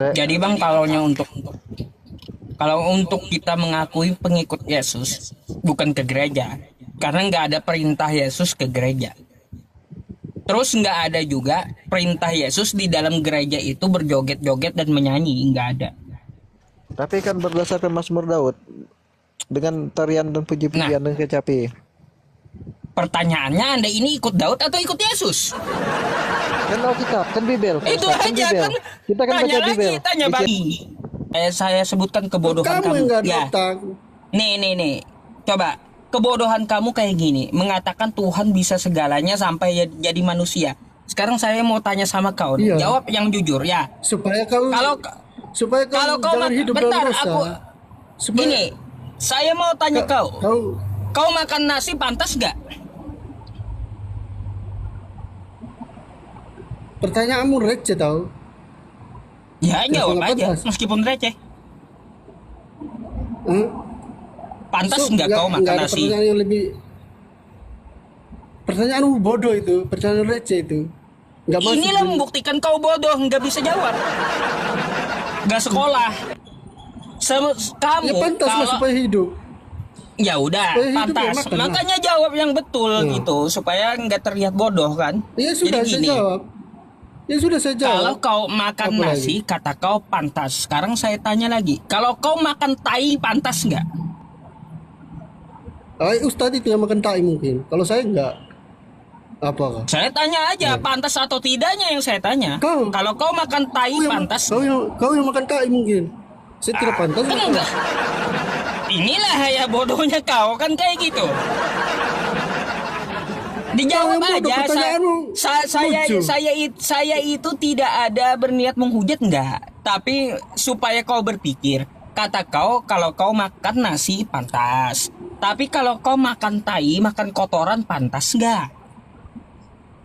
Jadi bang, kalau untuk kita mengakui pengikut Yesus bukan ke gereja, karena nggak ada perintah Yesus ke gereja. Terus nggak ada juga perintah Yesus di dalam gereja itu berjoget-joget dan menyanyi, nggak ada. Tapi kan berdasarkan Mazmur Daud dengan tarian dan Nah, puji-pujian dan kecapi. pertanyaannya Anda ini ikut Daud atau ikut Yesus? Kan Alkitab, kan Bibel, Pak Itu Ustaz, kan aja Bibel. kan. Kita kan Tanya baca lagi, Bibel. tanya bagi. Saya sebutkan kebodohan Kamu yang kamu. nggak ada Ya, otak. nih. Coba, kebodohan kamu kayak gini. Mengatakan Tuhan bisa segalanya sampai jadi manusia. Sekarang saya mau tanya sama kau. Iya. Jawab yang jujur ya. Supaya kau Kalau supaya kau kalau kau jangan hidup bentar, dalam dosa. Supaya gini, saya mau tanya kau. kau Kau makan nasi pantas gak? pertanyaanmu receh tahu. Ya, jawab nggak aja, pantas. meskipun receh. Hmm? Pantas So, nggak kau nggak makan ada nasi? pertanyaan yang lebih. Pertanyaanmu bodoh itu, pertanyaan receh itu. Nggak masuk. Inilah membuktikan kau bodoh, nggak bisa jawab. Nggak sekolah. Kamu Ya pantas lah kalau supaya hidup. ya udah Supaya hidup ya pantas. makan lah. Makanya jawab yang betul gitu supaya nggak terlihat bodoh kan. Ya sudah Jadi saya gini, jawab. Ya sudah saya kalau jawab. kau makan Apa nasi, kata kau pantas. Sekarang saya tanya lagi, kalau kau makan tai pantas nggak? Ustadz itu yang makan tai mungkin. Kalau saya enggak. Apakah? Saya tanya aja, pantas atau tidaknya yang saya tanya. Kau. Kalau kau makan tai pantas, Kau yang makan tai mungkin. Saya tidak pantas. kan enggak. Inilah ya bodohnya kau kan kayak gitu. Dijawab Kau yang bodoh, aja. pertanyaanmu lucu. Saya itu tidak ada berniat menghujat enggak, tapi supaya kau berpikir. Kata kau kalau kau makan nasi pantas, tapi kalau kau makan tai, makan kotoran pantas enggak?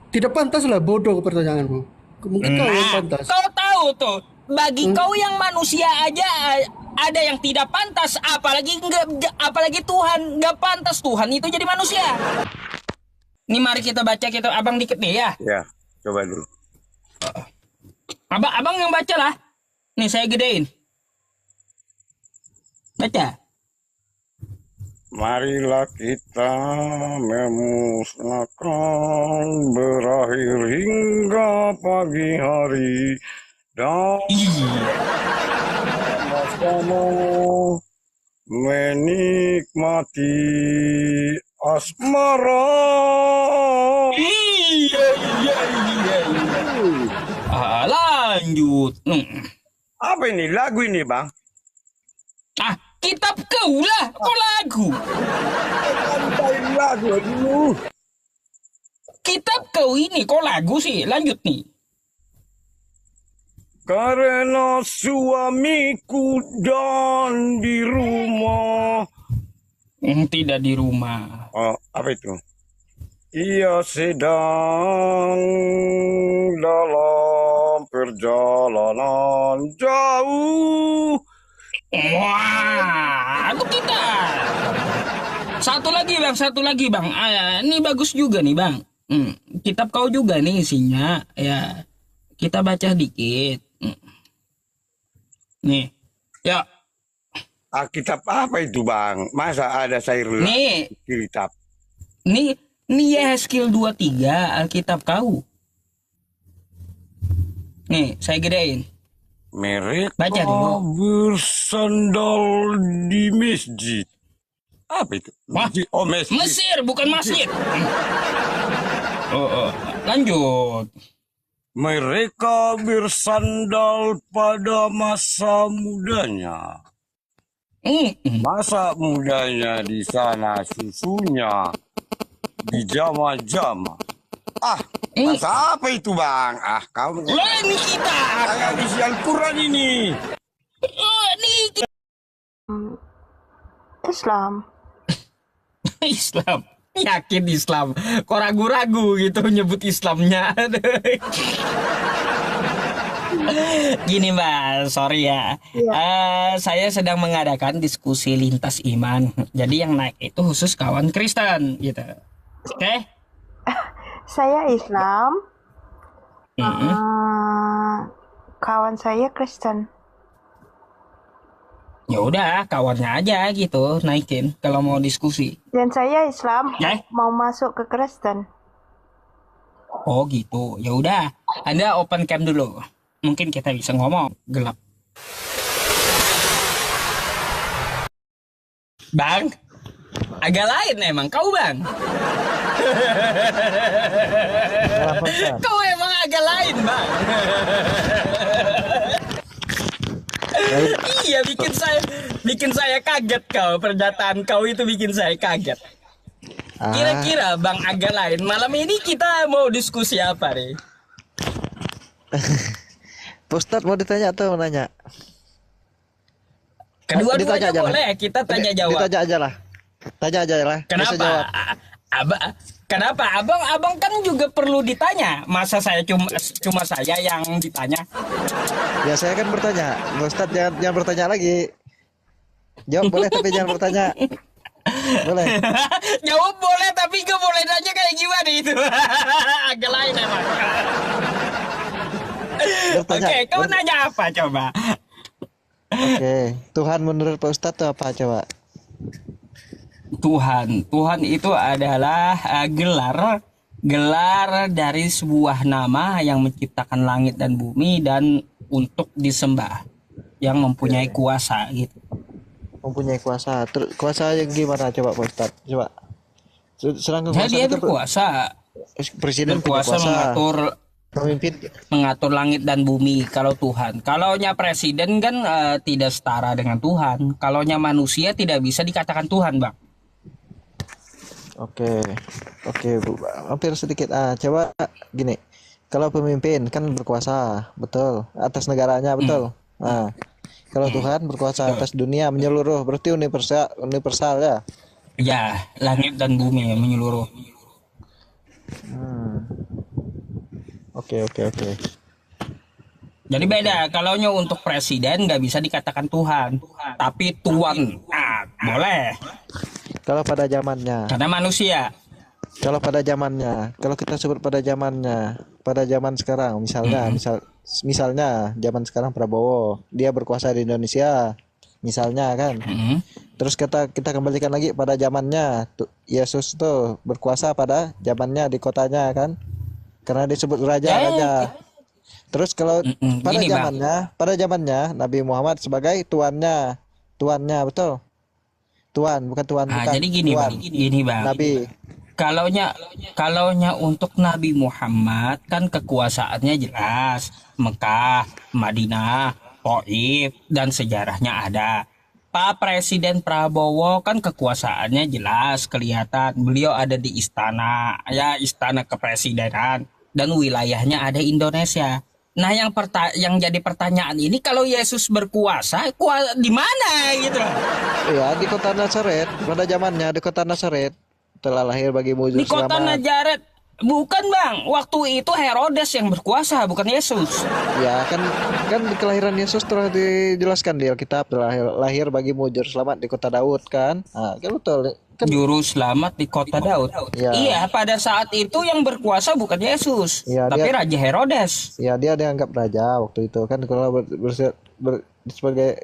Tidak pantas lah bodoh pertanyaanmu. Mungkin kau yang pantas. Kau tahu tuh, bagi kau yang manusia aja ada yang tidak pantas, apalagi Tuhan nggak pantas Tuhan itu jadi manusia. Nih mari kita baca abang dikit nih ya. Ya, coba dulu. Abang yang baca lah. Nih saya gedein. Baca. Marilah kita memusnahkan berakhir hingga pagi hari dan sama menikmati asmara. Iya. Lanjut. Apa ini lagu ini, Bang? Kitab kau lah. Kok lagu? Santai lagu dulu. Kitab kau ini kok lagu sih? Lanjut nih. Karena suamiku dan di rumah. Tidak di rumah. Oh, apa itu? Ia sedang dalam perjalanan jauh. Wah, itu kita. Satu lagi bang. Ini bagus juga nih bang. Kitab kau juga nih isinya. Ya, kita baca dikit. Nih, ya. Alkitab apa itu, Bang? Masa ada sayur Nih, kitab? nih Yehezkiel 23 Alkitab kau. Nih, saya gedein. Mereka Baca dulu. bersandal di masjid. Apa itu? Wah, Masjid. Mesir bukan masjid. Lanjut. Mereka bersandal pada masa mudanya. Masa mudanya di sana susunya dijama-jama. Masa apa itu, Bang? Kau Ini kita. kayak isi Al-Quran ini. Nih kita. Islam. Islam. Yakin Islam. Kok ragu-ragu gitu nyebut Islamnya. Gini Mbak, sorry ya. Saya sedang mengadakan diskusi lintas iman. Jadi yang naik itu khusus kawan Kristen gitu. Oke? Saya Islam. kawan saya Kristen. Ya udah, kawannya aja gitu naikin kalau mau diskusi. Dan saya Islam Ya? mau masuk ke Kristen. Oh gitu. Ya udah, Anda open cam dulu. Mungkin kita bisa ngomong gelap. Bang, agak lain emang kau bang. Kenapa Ustaz? Kau emang agak lain bang. Lain. Iya, bikin saya kaget kau. Pernyataan kau itu bikin saya kaget. Ah, Kira-kira bang agak lain. Malam ini kita mau diskusi apa nih? Pak Ustadz mau ditanya atau mau nanya? Kedua-duanya Ditanya aja lah. boleh. Kita tanya jawab. Ditanya aja lah. Tanya aja lah. Bisa Kenapa? jawab. Kenapa? Abang kan juga perlu ditanya. Masa saya cuma saya yang ditanya? Ya saya kan bertanya. Pak Ustadz jangan bertanya lagi. Jawab boleh tapi jangan bertanya. Boleh. Jawab boleh tapi gak boleh nanya kayak gimana itu. Agak lain emang. Bertanya. Oke, kau nanya apa coba? Oke. Tuhan menurut Pak Ustadz itu apa coba? Tuhan itu adalah gelar dari sebuah nama yang menciptakan langit dan bumi dan untuk disembah, yang mempunyai kuasa gitu. Mempunyai kuasa. Terus kuasa yang gimana coba Pak Ustadz? Coba. Sedangkan Jadi kuasa dia itu berkuasa, presiden punya berkuasa kuasa. Pemimpin. mengatur langit dan bumi. Kalau Tuhan, kalaunya presiden kan tidak setara dengan Tuhan. Kalaunya manusia tidak bisa dikatakan Tuhan, Bang. Oke. Oke, Bu. Hampir sedikit. Coba gini. Kalau pemimpin kan berkuasa, betul, atas negaranya, betul. Kalau Tuhan berkuasa atas dunia menyeluruh, berarti universal ya. Ya, langit dan bumi menyeluruh. Oke. Jadi beda, kalaunya untuk presiden nggak bisa dikatakan Tuhan, tapi Tuan, boleh, Kalau pada zamannya, karena manusia. kalau kita sebut pada zamannya, pada zaman sekarang, misalnya zaman sekarang Prabowo, dia berkuasa di Indonesia, misalnya kan. Terus kita kembalikan lagi pada zamannya, Yesus tuh berkuasa pada zamannya di kotanya kan, karena disebut raja. Terus kalau Gini, Bang. pada zamannya Nabi Muhammad sebagai tuannya, betul. Tuan, bukan Tuhan, bukan. Jadi gini, Tuan. Bang. Nabi. Kalaunya untuk Nabi Muhammad kan kekuasaannya jelas, Mekah, Madinah, Taif, dan sejarahnya ada. Pak Presiden Prabowo kan kekuasaannya jelas, kelihatan. Beliau ada di istana, ya istana kepresidenan, dan wilayahnya ada Indonesia. Nah, yang jadi pertanyaan ini, kalau Yesus berkuasa, di mana gitu? Ya, di kota Nazaret, pada zamannya di kota Nazaret telah lahir bagimu juru Di kota selamat. Nazaret. Bukan Bang, waktu itu Herodes yang berkuasa, bukan Yesus. Ya, kan di kelahiran Yesus telah dijelaskan di Alkitab, telah lahir bagimu juru selamat di kota Daud kan. Kan betul. Kan Juru selamat di kota Daud. Ya. Iya, pada saat itu yang berkuasa bukan Yesus, Iya, tapi dia- Raja Herodes. ya dia dianggap raja waktu itu kan, kalau sebagai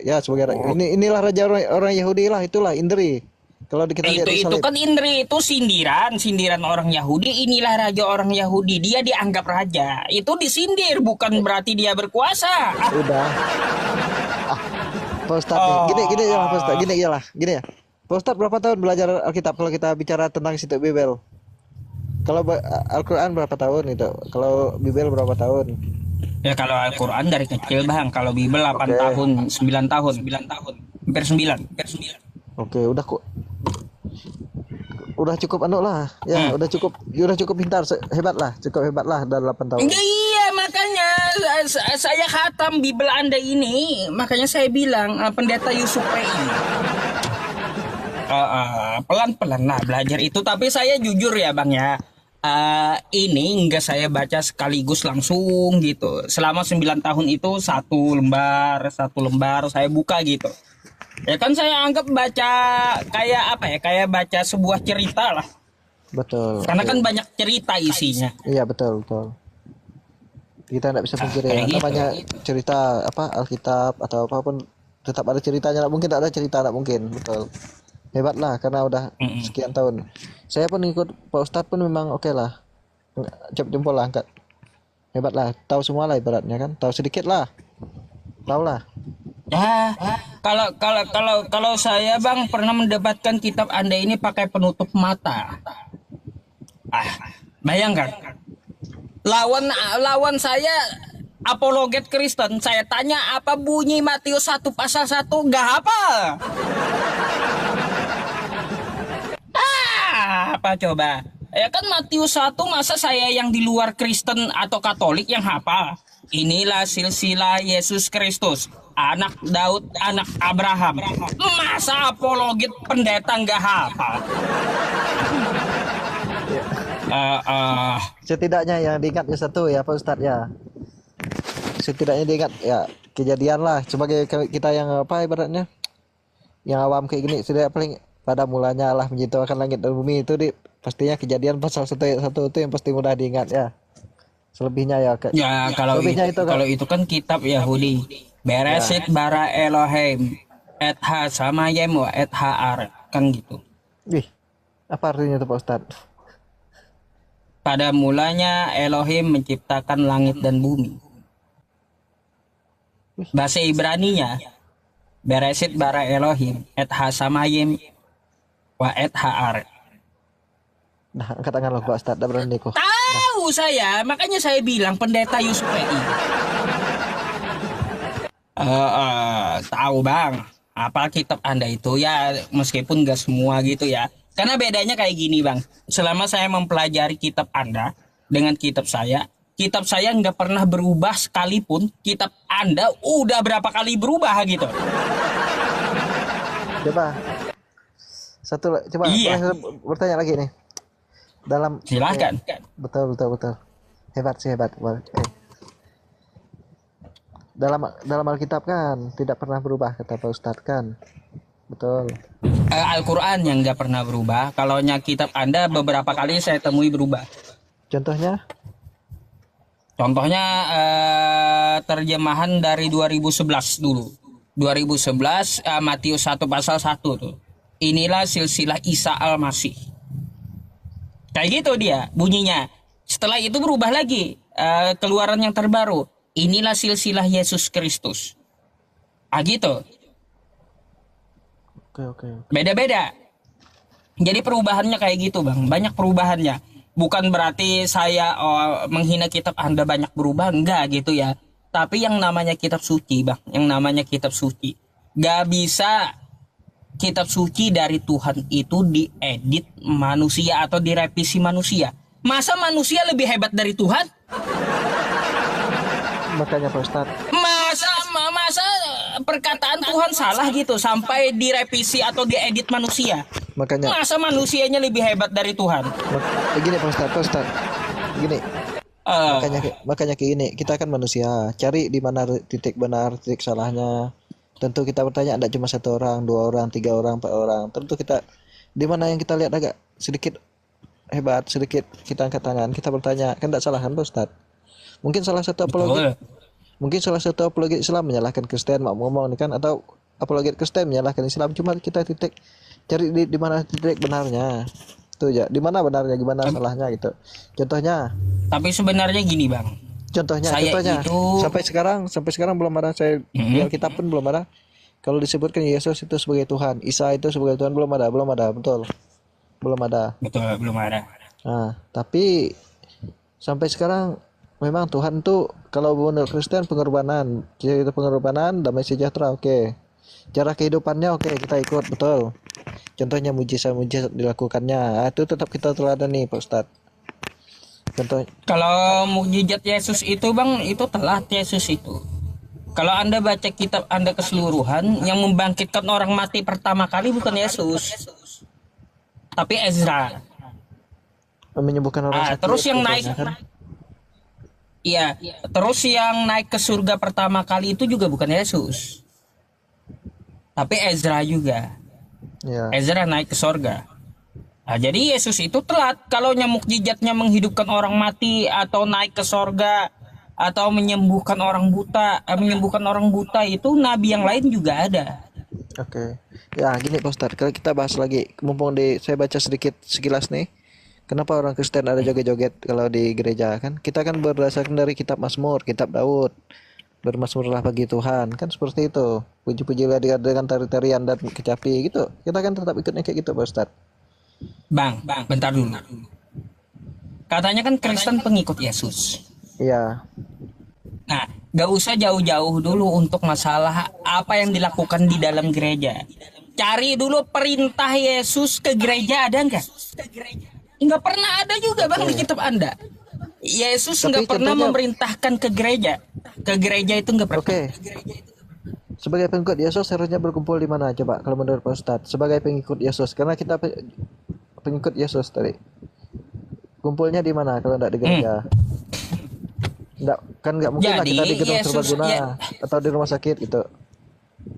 inilah raja orang Yahudi lah, itulah Indri. Kalau kita lihat di Itu salib. kan Indri, itu sindiran orang Yahudi. Inilah raja orang Yahudi, dia dianggap raja. Itu disindir, bukan berarti dia berkuasa. Udah. Pak Ustadz nih. Gini ya Pak Ustadz, gini ya. Pak Ustadz berapa tahun belajar Alkitab kalau kita bicara tentang situ Bibel? Kalau Al-Quran berapa tahun itu? Kalau Bibel berapa tahun? Ya kalau Al-Quran dari kecil Bang, kalau Bible 8 Oke. tahun, 9 tahun. Hampir 9. Oke, udah cukup lah. Ya, udah cukup pintar, hebat lah dalam 8 tahun. Iya, makanya saya khatam Bible Anda ini, makanya saya bilang Pendeta Yusuf Rei. Pelan-pelan lah belajar itu, tapi saya jujur ya Bang ya. Ini enggak saya baca sekaligus langsung gitu. Selama 9 tahun itu satu lembar saya buka gitu. Ya kan saya anggap baca kayak apa ya? Kayak baca sebuah cerita lah. Betul. Karena Oke. kan banyak cerita isinya. Iya, betul. Kita tidak bisa pungkiri kayak gitu. namanya cerita apa Alkitab atau apapun tetap ada ceritanya. Nggak mungkin tak ada cerita, nggak mungkin, betul. Hebat lah karena udah sekian tahun. Saya pun ikut Pak Ustadz pun memang oke lah. Cap jempol lah, angkat. Hebat lah, tahu semua lah ibaratnya kan. Tahu sedikit lah. Tahu lah. Ya, kalau saya Bang pernah mendapatkan kitab Anda ini pakai penutup mata. Bayangkan. Lawan saya apologet Kristen. Saya tanya apa bunyi Matius 1 pasal 1, enggak hafal. Apa coba? Ya kan Matius 1, masa saya yang di luar Kristen atau Katolik yang hafal? Inilah silsilah Yesus Kristus, anak Daud, anak Abraham. Masa apologet pendeta nggak hafal? Setidaknya yang diingat ya satu ya Pak Ustadz ya. Setidaknya diingat ya kejadian lah sebagai kita yang apa ibaratnya yang awam kayak gini, sudah paling pada mulanya Allah menciptakan langit dan bumi itu pastinya kejadian pasal 1 ayat 1 itu yang pasti mudah diingat ya. Selebihnya ya Ya kalau itu kan kitab Yahudi. Beresit bara Elohim et ha samayem wa et haar, kan gitu. Wih, apa artinya itu Pak Ustadz? Pada mulanya Elohim menciptakan langit dan bumi. Bahasa Ibraninya Beresit bara Elohim et ha samayem wa et haar. Nah, angkat tangan lo Pak Ustadz, dah berani kok. Tahu saya, makanya saya bilang pendeta Yusuf PI. Tahu Bang, apa kitab Anda itu ya, meskipun gak semua gitu ya. Karena bedanya kayak gini Bang, selama saya mempelajari kitab Anda dengan kitab saya nggak pernah berubah sekalipun. Kitab Anda udah berapa kali berubah gitu. Coba Iya. boleh bertanya lagi nih. Silahkan. Betul. Hebat. Dalam Alkitab kan tidak pernah berubah kata Pak Ustadz kan. Betul. Al-Quran yang nggak pernah berubah. Kalau kitab Anda beberapa kali saya temui berubah. Contohnya terjemahan dari 2011 dulu. 2011 Matius 1 pasal 1 tuh. Inilah silsilah Isa Al-Masih. Kayak gitu dia bunyinya. Setelah itu berubah lagi. Keluaran yang terbaru. Inilah silsilah Yesus Kristus. Gitu. Oke. Beda-beda. Jadi perubahannya kayak gitu Bang. Banyak perubahannya. Bukan berarti saya menghina kitab Anda banyak berubah. Enggak gitu ya. Tapi yang namanya kitab suci Bang. Yang namanya kitab suci. Gak bisa kitab suci dari Tuhan itu diedit manusia atau direvisi manusia. Masa manusia lebih hebat dari Tuhan? Makanya Pak Ustadz. Masa perkataan Tuhan salah gitu sampai direvisi atau diedit manusia? Makanya. Masa manusianya lebih hebat dari Tuhan? Gini Pak Ustadz. Gini. Makanya kayak gini. Kita kan manusia. Cari di mana titik benar, titik salahnya. Tentu kita bertanya tidak cuma 1 orang, 2 orang, 3 orang, 4 orang. Tentu kita di mana yang kita lihat agak sedikit hebat, sedikit kita angkat tangan, kita bertanya, kan tidak salah kan Pak Ustadz? Mungkin salah satu apologet Islam menyalahkan Kristen, mau ngomong nih kan, atau apologet Kristen menyalahkan Islam. Cuma kita cari di mana titik benarnya. Tuh ya, di mana benarnya, gimana salahnya gitu. Contohnya. Tapi sebenarnya gini Bang. Contohnya itu... sampai sekarang belum ada saya di Alkitab pun belum ada kalau disebutkan Yesus itu sebagai Tuhan, Isa itu sebagai Tuhan, belum ada betul belum ada. Nah tapi sampai sekarang memang Tuhan tuh kalau menurut Kristen pengorbanan, damai sejahtera, oke. Cara kehidupannya oke, kita ikut, betul. Contohnya mujizat dilakukannya, itu tetap kita teladani Pak Ustadz. Contoh. Kalau mukjizat Yesus itu Bang, itu telat Yesus itu. Kalau Anda baca kitab Anda keseluruhan, yang membangkitkan orang mati pertama kali bukan Yesus, tapi Ezra. Menyembuhkan orang sakit. Terus yang naik, iya, terus yang naik ke surga pertama kali itu juga bukan Yesus, tapi Ezra juga. Ya. Ezra naik ke surga. Nah, jadi Yesus itu telat. Kalau mukjizatnya menghidupkan orang mati atau naik ke sorga atau menyembuhkan orang buta. Menyembuhkan orang buta itu nabi yang lain juga ada. Oke. Ya, gini Pak Ustadz, kalau kita bahas lagi, mumpung saya baca sedikit sekilas nih. Kenapa orang Kristen ada joget-joget kalau di gereja kan? Kita kan berdasarkan dari kitab Mazmur, kitab Daud. Bermasmurlah bagi Tuhan, kan seperti itu. Puji-pujilah dia dengan tari-tarian dan kecapi gitu. Kita kan tetap ikutnya kayak gitu Pak Ustadz. Bang, bentar dulu. Katanya kan Kristen pengikut Yesus. Iya. Nah, gak usah jauh-jauh dulu untuk masalah apa yang dilakukan di dalam gereja. Cari dulu perintah Yesus ke gereja ada nggak? Nggak pernah ada juga bang di kitab Anda. Yesus nggak pernah memerintahkan ke gereja. Ke gereja itu nggak pernah. Oke. Sebagai pengikut Yesus harusnya berkumpul di mana coba kalau menurut Pak Ustadz? Sebagai pengikut Yesus, karena kita pengikut Yesus tadi. Kumpulnya di mana kalau tidak di gereja? Nggak mungkin lah kita di gedung serbaguna atau di rumah sakit gitu.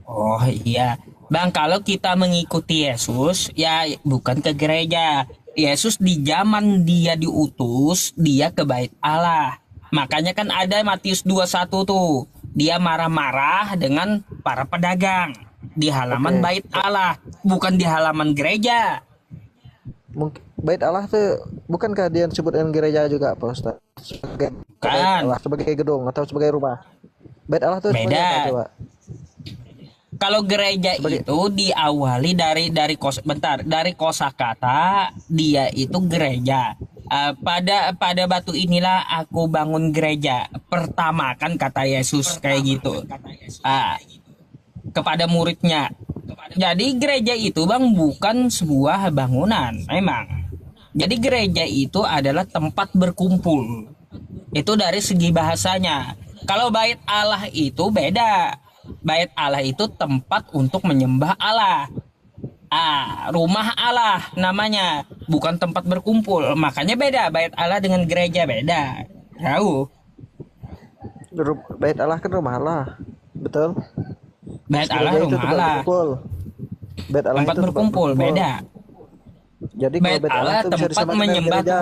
Oh iya, bang, kalau kita mengikuti Yesus ya bukan ke gereja. Yesus di zaman dia diutus, dia ke bait Allah. Makanya kan ada Matius 21 tuh. Dia marah-marah dengan para pedagang di halaman bait Allah, bukan di halaman gereja. Mungkin bait Allah tuh bukankah dia disebut dengan gereja juga Pak Ustaz? Sebagai Kan. Allah, sebagai gedung atau sebagai rumah. Bait Allah tuh sebagai Beda. apa coba? Kalau gereja itu diawali dari kosakata dia itu gereja. Pada batu inilah aku bangun gereja pertama kan kata Yesus kayak gitu. Kepada muridnya. Jadi gereja itu bang bukan sebuah bangunan memang. Jadi gereja itu adalah tempat berkumpul. Itu dari segi bahasanya. Kalau bait Allah itu beda. Bait Allah itu tempat untuk menyembah Allah. Rumah Allah namanya, bukan tempat berkumpul. Makanya beda, bait Allah dengan gereja beda. Tahu? Bait Allah kan rumah Allah. Betul? Bait Gereja Allah itu rumah tempat Allah. berkumpul. Bait Allah Tempat itu berkumpul beda. Jadi kalau Bait Allah itu bisa tempat disamakan dengan menyembah gereja.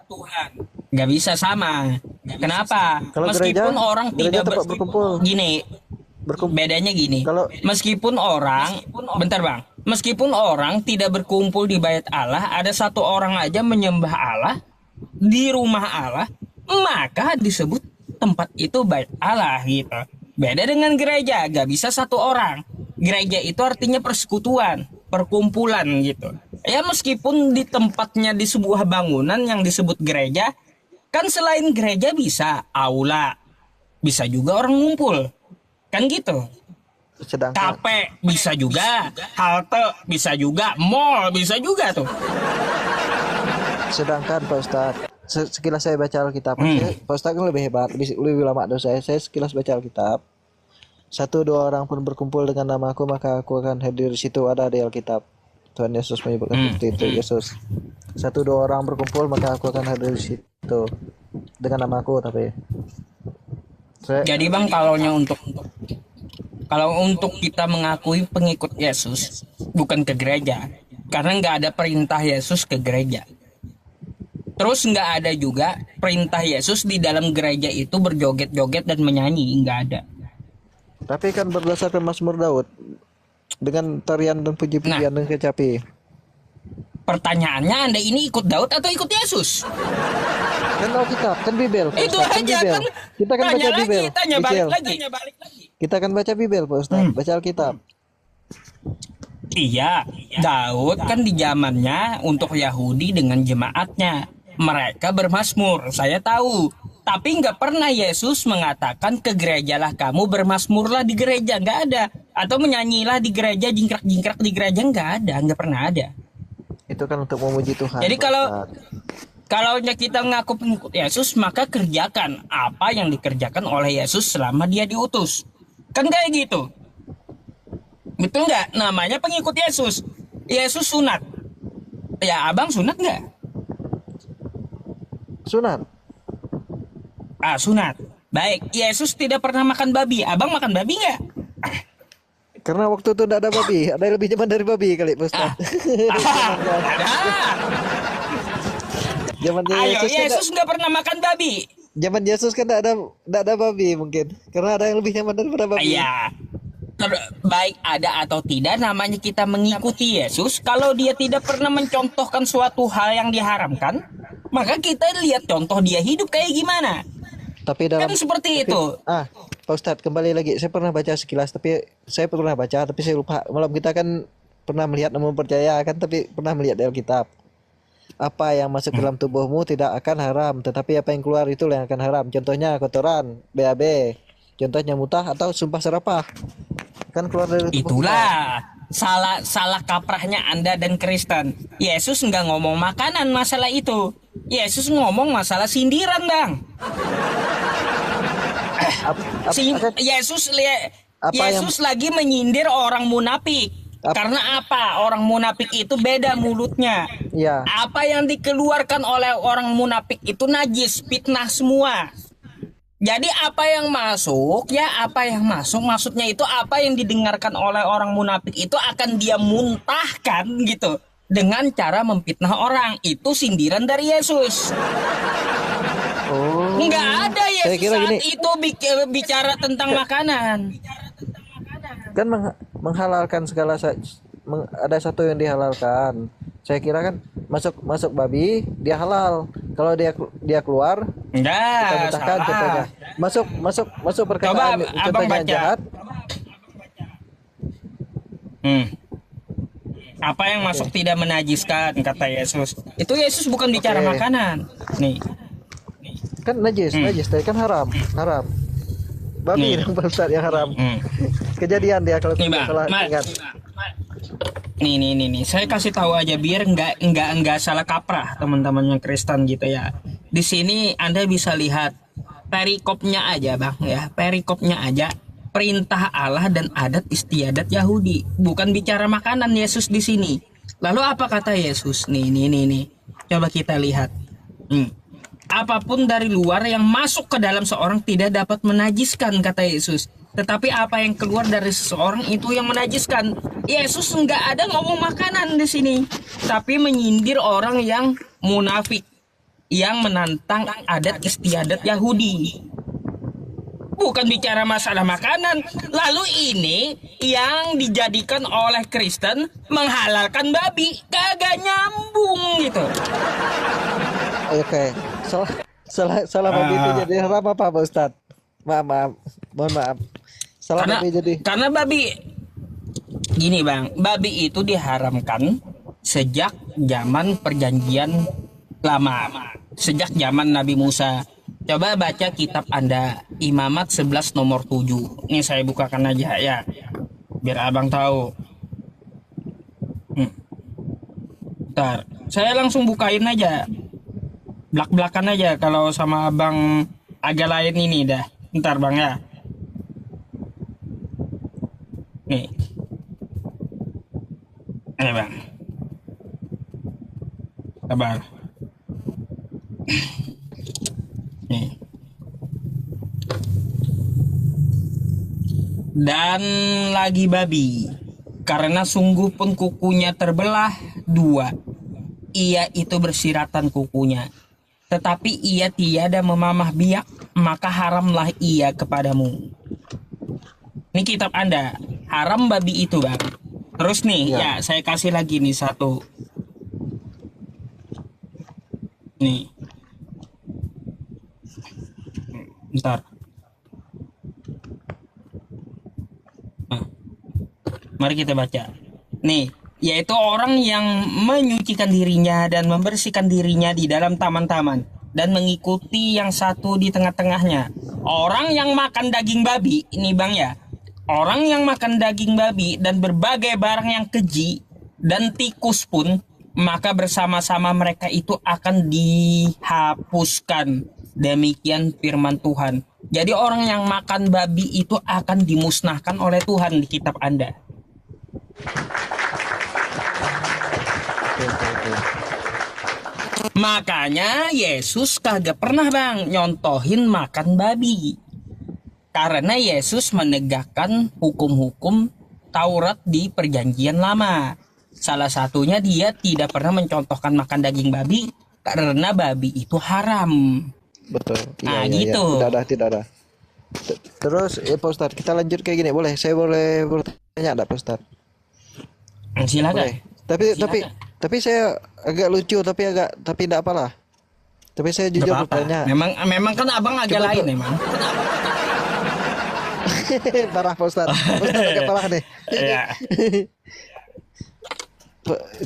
Tuhan. Gak bisa sama. Kenapa? Kalau Meskipun gereja, orang gereja tidak tempat berkumpul. Gini, bedanya gini. Kalau Meskipun orang, bentar bang, meskipun orang tidak berkumpul di bait Allah, ada satu orang aja menyembah Allah di rumah Allah, maka disebut tempat itu bait Allah gitu. Beda dengan gereja, gak bisa satu orang. Gereja itu artinya persekutuan, perkumpulan gitu. Ya meskipun di tempatnya di sebuah bangunan yang disebut gereja, kan selain gereja bisa aula, bisa juga orang ngumpul. Kan gitu. sedangkan Kafe bisa juga, halte bisa juga, mall bisa juga tuh. sedangkan Pak Ustadz, sekilas saya baca Alkitab, Pak Ustadz kan lebih hebat, lebih lama dari saya sekilas baca Alkitab. 1-2 orang pun berkumpul dengan namaku, maka aku akan hadir di situ, ada di Alkitab. Tuhan Yesus menyebutkan seperti itu. Yesus 1-2 orang berkumpul, maka aku akan hadir di situ dengan namaku. Tapi Jadi bang, kalau untuk kita mengakui pengikut Yesus bukan ke gereja, karena nggak ada perintah Yesus ke gereja. Terus nggak ada juga perintah Yesus di dalam gereja itu berjoget-joget dan menyanyi, nggak ada. Tapi kan berdasarkan Mazmur Daud dengan tarian dan puji-pujian dan kecapi. Pertanyaannya, Anda ini ikut Daud atau ikut Yesus? Kan Alkitab, kan Bibel. Pak Itu Ustadz, aja Bibel. kan. Kita kan Tanya baca lagi, Bibel. tanya Bibel. balik lagi. Kita kan baca Bibel, Pak Ustadz. Baca Alkitab. Iya, Daud kan di zamannya untuk Yahudi dengan jemaatnya. Mereka bermazmur, saya tahu. Tapi nggak pernah Yesus mengatakan ke gerejalah kamu, bermazmurlah di gereja, nggak ada. Atau menyanyilah di gereja, jingkrak-jingkrak di gereja, nggak pernah ada. Itu kan untuk memuji Tuhan. Jadi Pak Ustadz. kalau kita mengaku pengikut Yesus, maka kerjakan apa yang dikerjakan oleh Yesus selama dia diutus. Kan kayak gitu. Betul nggak? Namanya pengikut Yesus. Yesus sunat. Ya abang sunat nggak? Sunat. Sunat. Baik, Yesus tidak pernah makan babi. Abang makan babi nggak? Karena waktu itu tidak ada babi, ada yang lebih nyaman dari babi kali Pak Ustadz. Ada. Zamannya Ayo, Yesus kan Yesus nggak pernah makan babi. zaman Yesus kan enggak ada babi mungkin. Karena ada yang lebih nyaman daripada babi. Ya, baik ada atau tidak, namanya kita mengikuti Yesus. Kalau dia tidak pernah mencontohkan suatu hal yang diharamkan, maka kita lihat contoh dia hidup kayak gimana. Tapi dalam Kan seperti itu. Pak Ustadz, kembali lagi. Saya pernah baca sekilas, tapi saya lupa. Malam kita kan pernah melihat namun percaya kan, tapi pernah melihat dari Alkitab. Apa yang masuk dalam tubuhmu tidak akan haram, tetapi apa yang keluar itu yang akan haram. Contohnya kotoran, BAB. Contohnya mutah atau sumpah serapah. Kan keluar dari tubuh kita. Itulah salah kaprahnya Anda dan Kristen. Yesus nggak ngomong makanan masalah itu. Yesus ngomong masalah sindiran, Bang. Yesus lagi menyindir orang munafik. Karena apa? Orang munafik itu beda mulutnya. Iya. Apa yang dikeluarkan oleh orang munafik itu najis, fitnah semua. Jadi apa yang masuk, maksudnya itu apa yang didengarkan oleh orang munafik itu akan dia muntahkan gitu. Dengan cara memfitnah orang. Itu sindiran dari Yesus. Oh. Nggak ada Saya Yesus kira saat gini. itu bicara tentang makanan. Kan menghalalkan segala ada satu yang dihalalkan. Saya kira kan masuk babi dia halal. Kalau dia keluar Enggak, kita mutahkan salah. contohnya. Masuk perkataan Coba abang contohnya baca. jahat. Apa yang masuk tidak menajiskan, kata Yesus. Itu Yesus bukan bicara Oke. makanan. Nih. Kan najis tadi kan haram. Babi yang Ustaz yang haram. Kejadian dia kalau Nih, tidak Bang. salah ingat. Nih. Saya kasih tahu aja biar nggak salah kaprah teman-teman yang Kristen gitu ya. Di sini Anda bisa lihat perikopnya aja, Bang ya. Perikopnya aja. Perintah Allah dan adat istiadat Yahudi, bukan bicara makanan Yesus di sini. Lalu apa kata Yesus? Nih. Coba kita lihat. Apapun dari luar yang masuk ke dalam seorang tidak dapat menajiskan, kata Yesus. Tetapi apa yang keluar dari seseorang itu yang menajiskan. Yesus nggak ada ngomong makanan di sini, tapi menyindir orang yang munafik, yang menantang adat istiadat Yahudi. Bukan bicara masalah makanan. Lalu ini yang dijadikan oleh Kristen menghalalkan babi. Kagak nyambung gitu. Oke. Salah babi itu jadi haram apa Pak Ustadz? Maaf. Mohon maaf. Karena babi gini, Bang. Babi itu diharamkan sejak zaman perjanjian lama. Sejak zaman Nabi Musa. Coba baca kitab Anda, Imamat 11 nomor 7. Ini saya bukakan aja ya, biar abang tahu. Ntar, saya langsung bukain aja. Belak-belakan aja kalau sama abang agak lain ini dah. Ntar bang ya. Nih. Ini bang. Sabar. Nih. Dan lagi babi, karena sungguh pun kukunya terbelah dua, ia itu bersiratan kukunya, tetapi ia tiada memamah biak, maka haramlah ia kepadamu. Ini kitab Anda, haram babi itu bang. Terus nih, ya saya kasih lagi nih satu. Nih. Ntar. Nah, mari kita baca. Nih, yaitu orang yang menyucikan dirinya dan membersihkan dirinya di dalam taman-taman dan mengikuti yang satu di tengah-tengahnya. Orang yang makan daging babi, ini bang ya. Orang yang makan daging babi dan berbagai barang yang keji dan tikus pun, maka bersama-sama mereka itu akan dihapuskan. Demikian firman Tuhan. Jadi orang yang makan babi itu akan dimusnahkan oleh Tuhan di kitab Anda. Makanya Yesus kagak pernah bang nyontohin makan babi. Karena Yesus menegakkan hukum-hukum Taurat di perjanjian lama. Salah satunya dia tidak pernah mencontohkan makan daging babi karena babi itu haram. betul. Nah, Iya. gitu. Tidak ada. Terus Pak Ustadz, kita lanjut kayak gini. Boleh? Saya boleh bertanya enggak Pak Ustadz? Silakan. Boleh. Tapi saya agak lucu tapi enggak apalah. Tapi saya Nggak jujur apa-apa. bertanya. Memang kan abang agak Coba, lain Pak. emang. Parah Pak Ustadz. Pak Ustadz agak parah nih. Iya.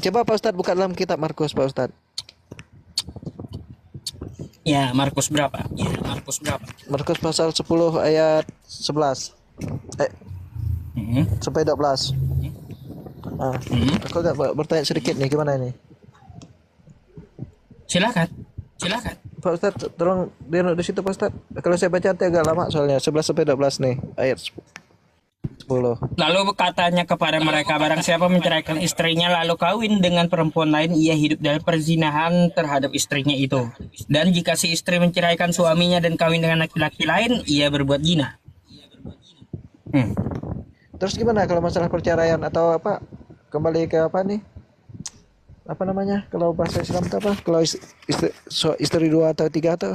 Coba Pak Ustadz buka dalam kitab Markus Pak Ustadz. Ya, Markus berapa? Markus pasal 10 ayat 11 Hmm. sampai 12. Aku agak bertanya sedikit nih, gimana ini? Silakan. Pak Ustadz, tolong dianut di situ Pak Ustadz. Kalau saya baca nanti agak lama soalnya 11 sampai 12 nih ayat 10. Lalu katanya kepada mereka, barang siapa menceraikan istrinya lalu kawin dengan perempuan lain, ia hidup dalam perzinahan terhadap istrinya itu. Dan jika si istri menceraikan suaminya dan kawin dengan laki-laki lain, ia berbuat zina. Terus gimana kalau masalah perceraian atau apa? Kembali ke apa nih? Apa namanya? Kalau bahasa Islam itu apa? Kalau istri 2 atau 3 atau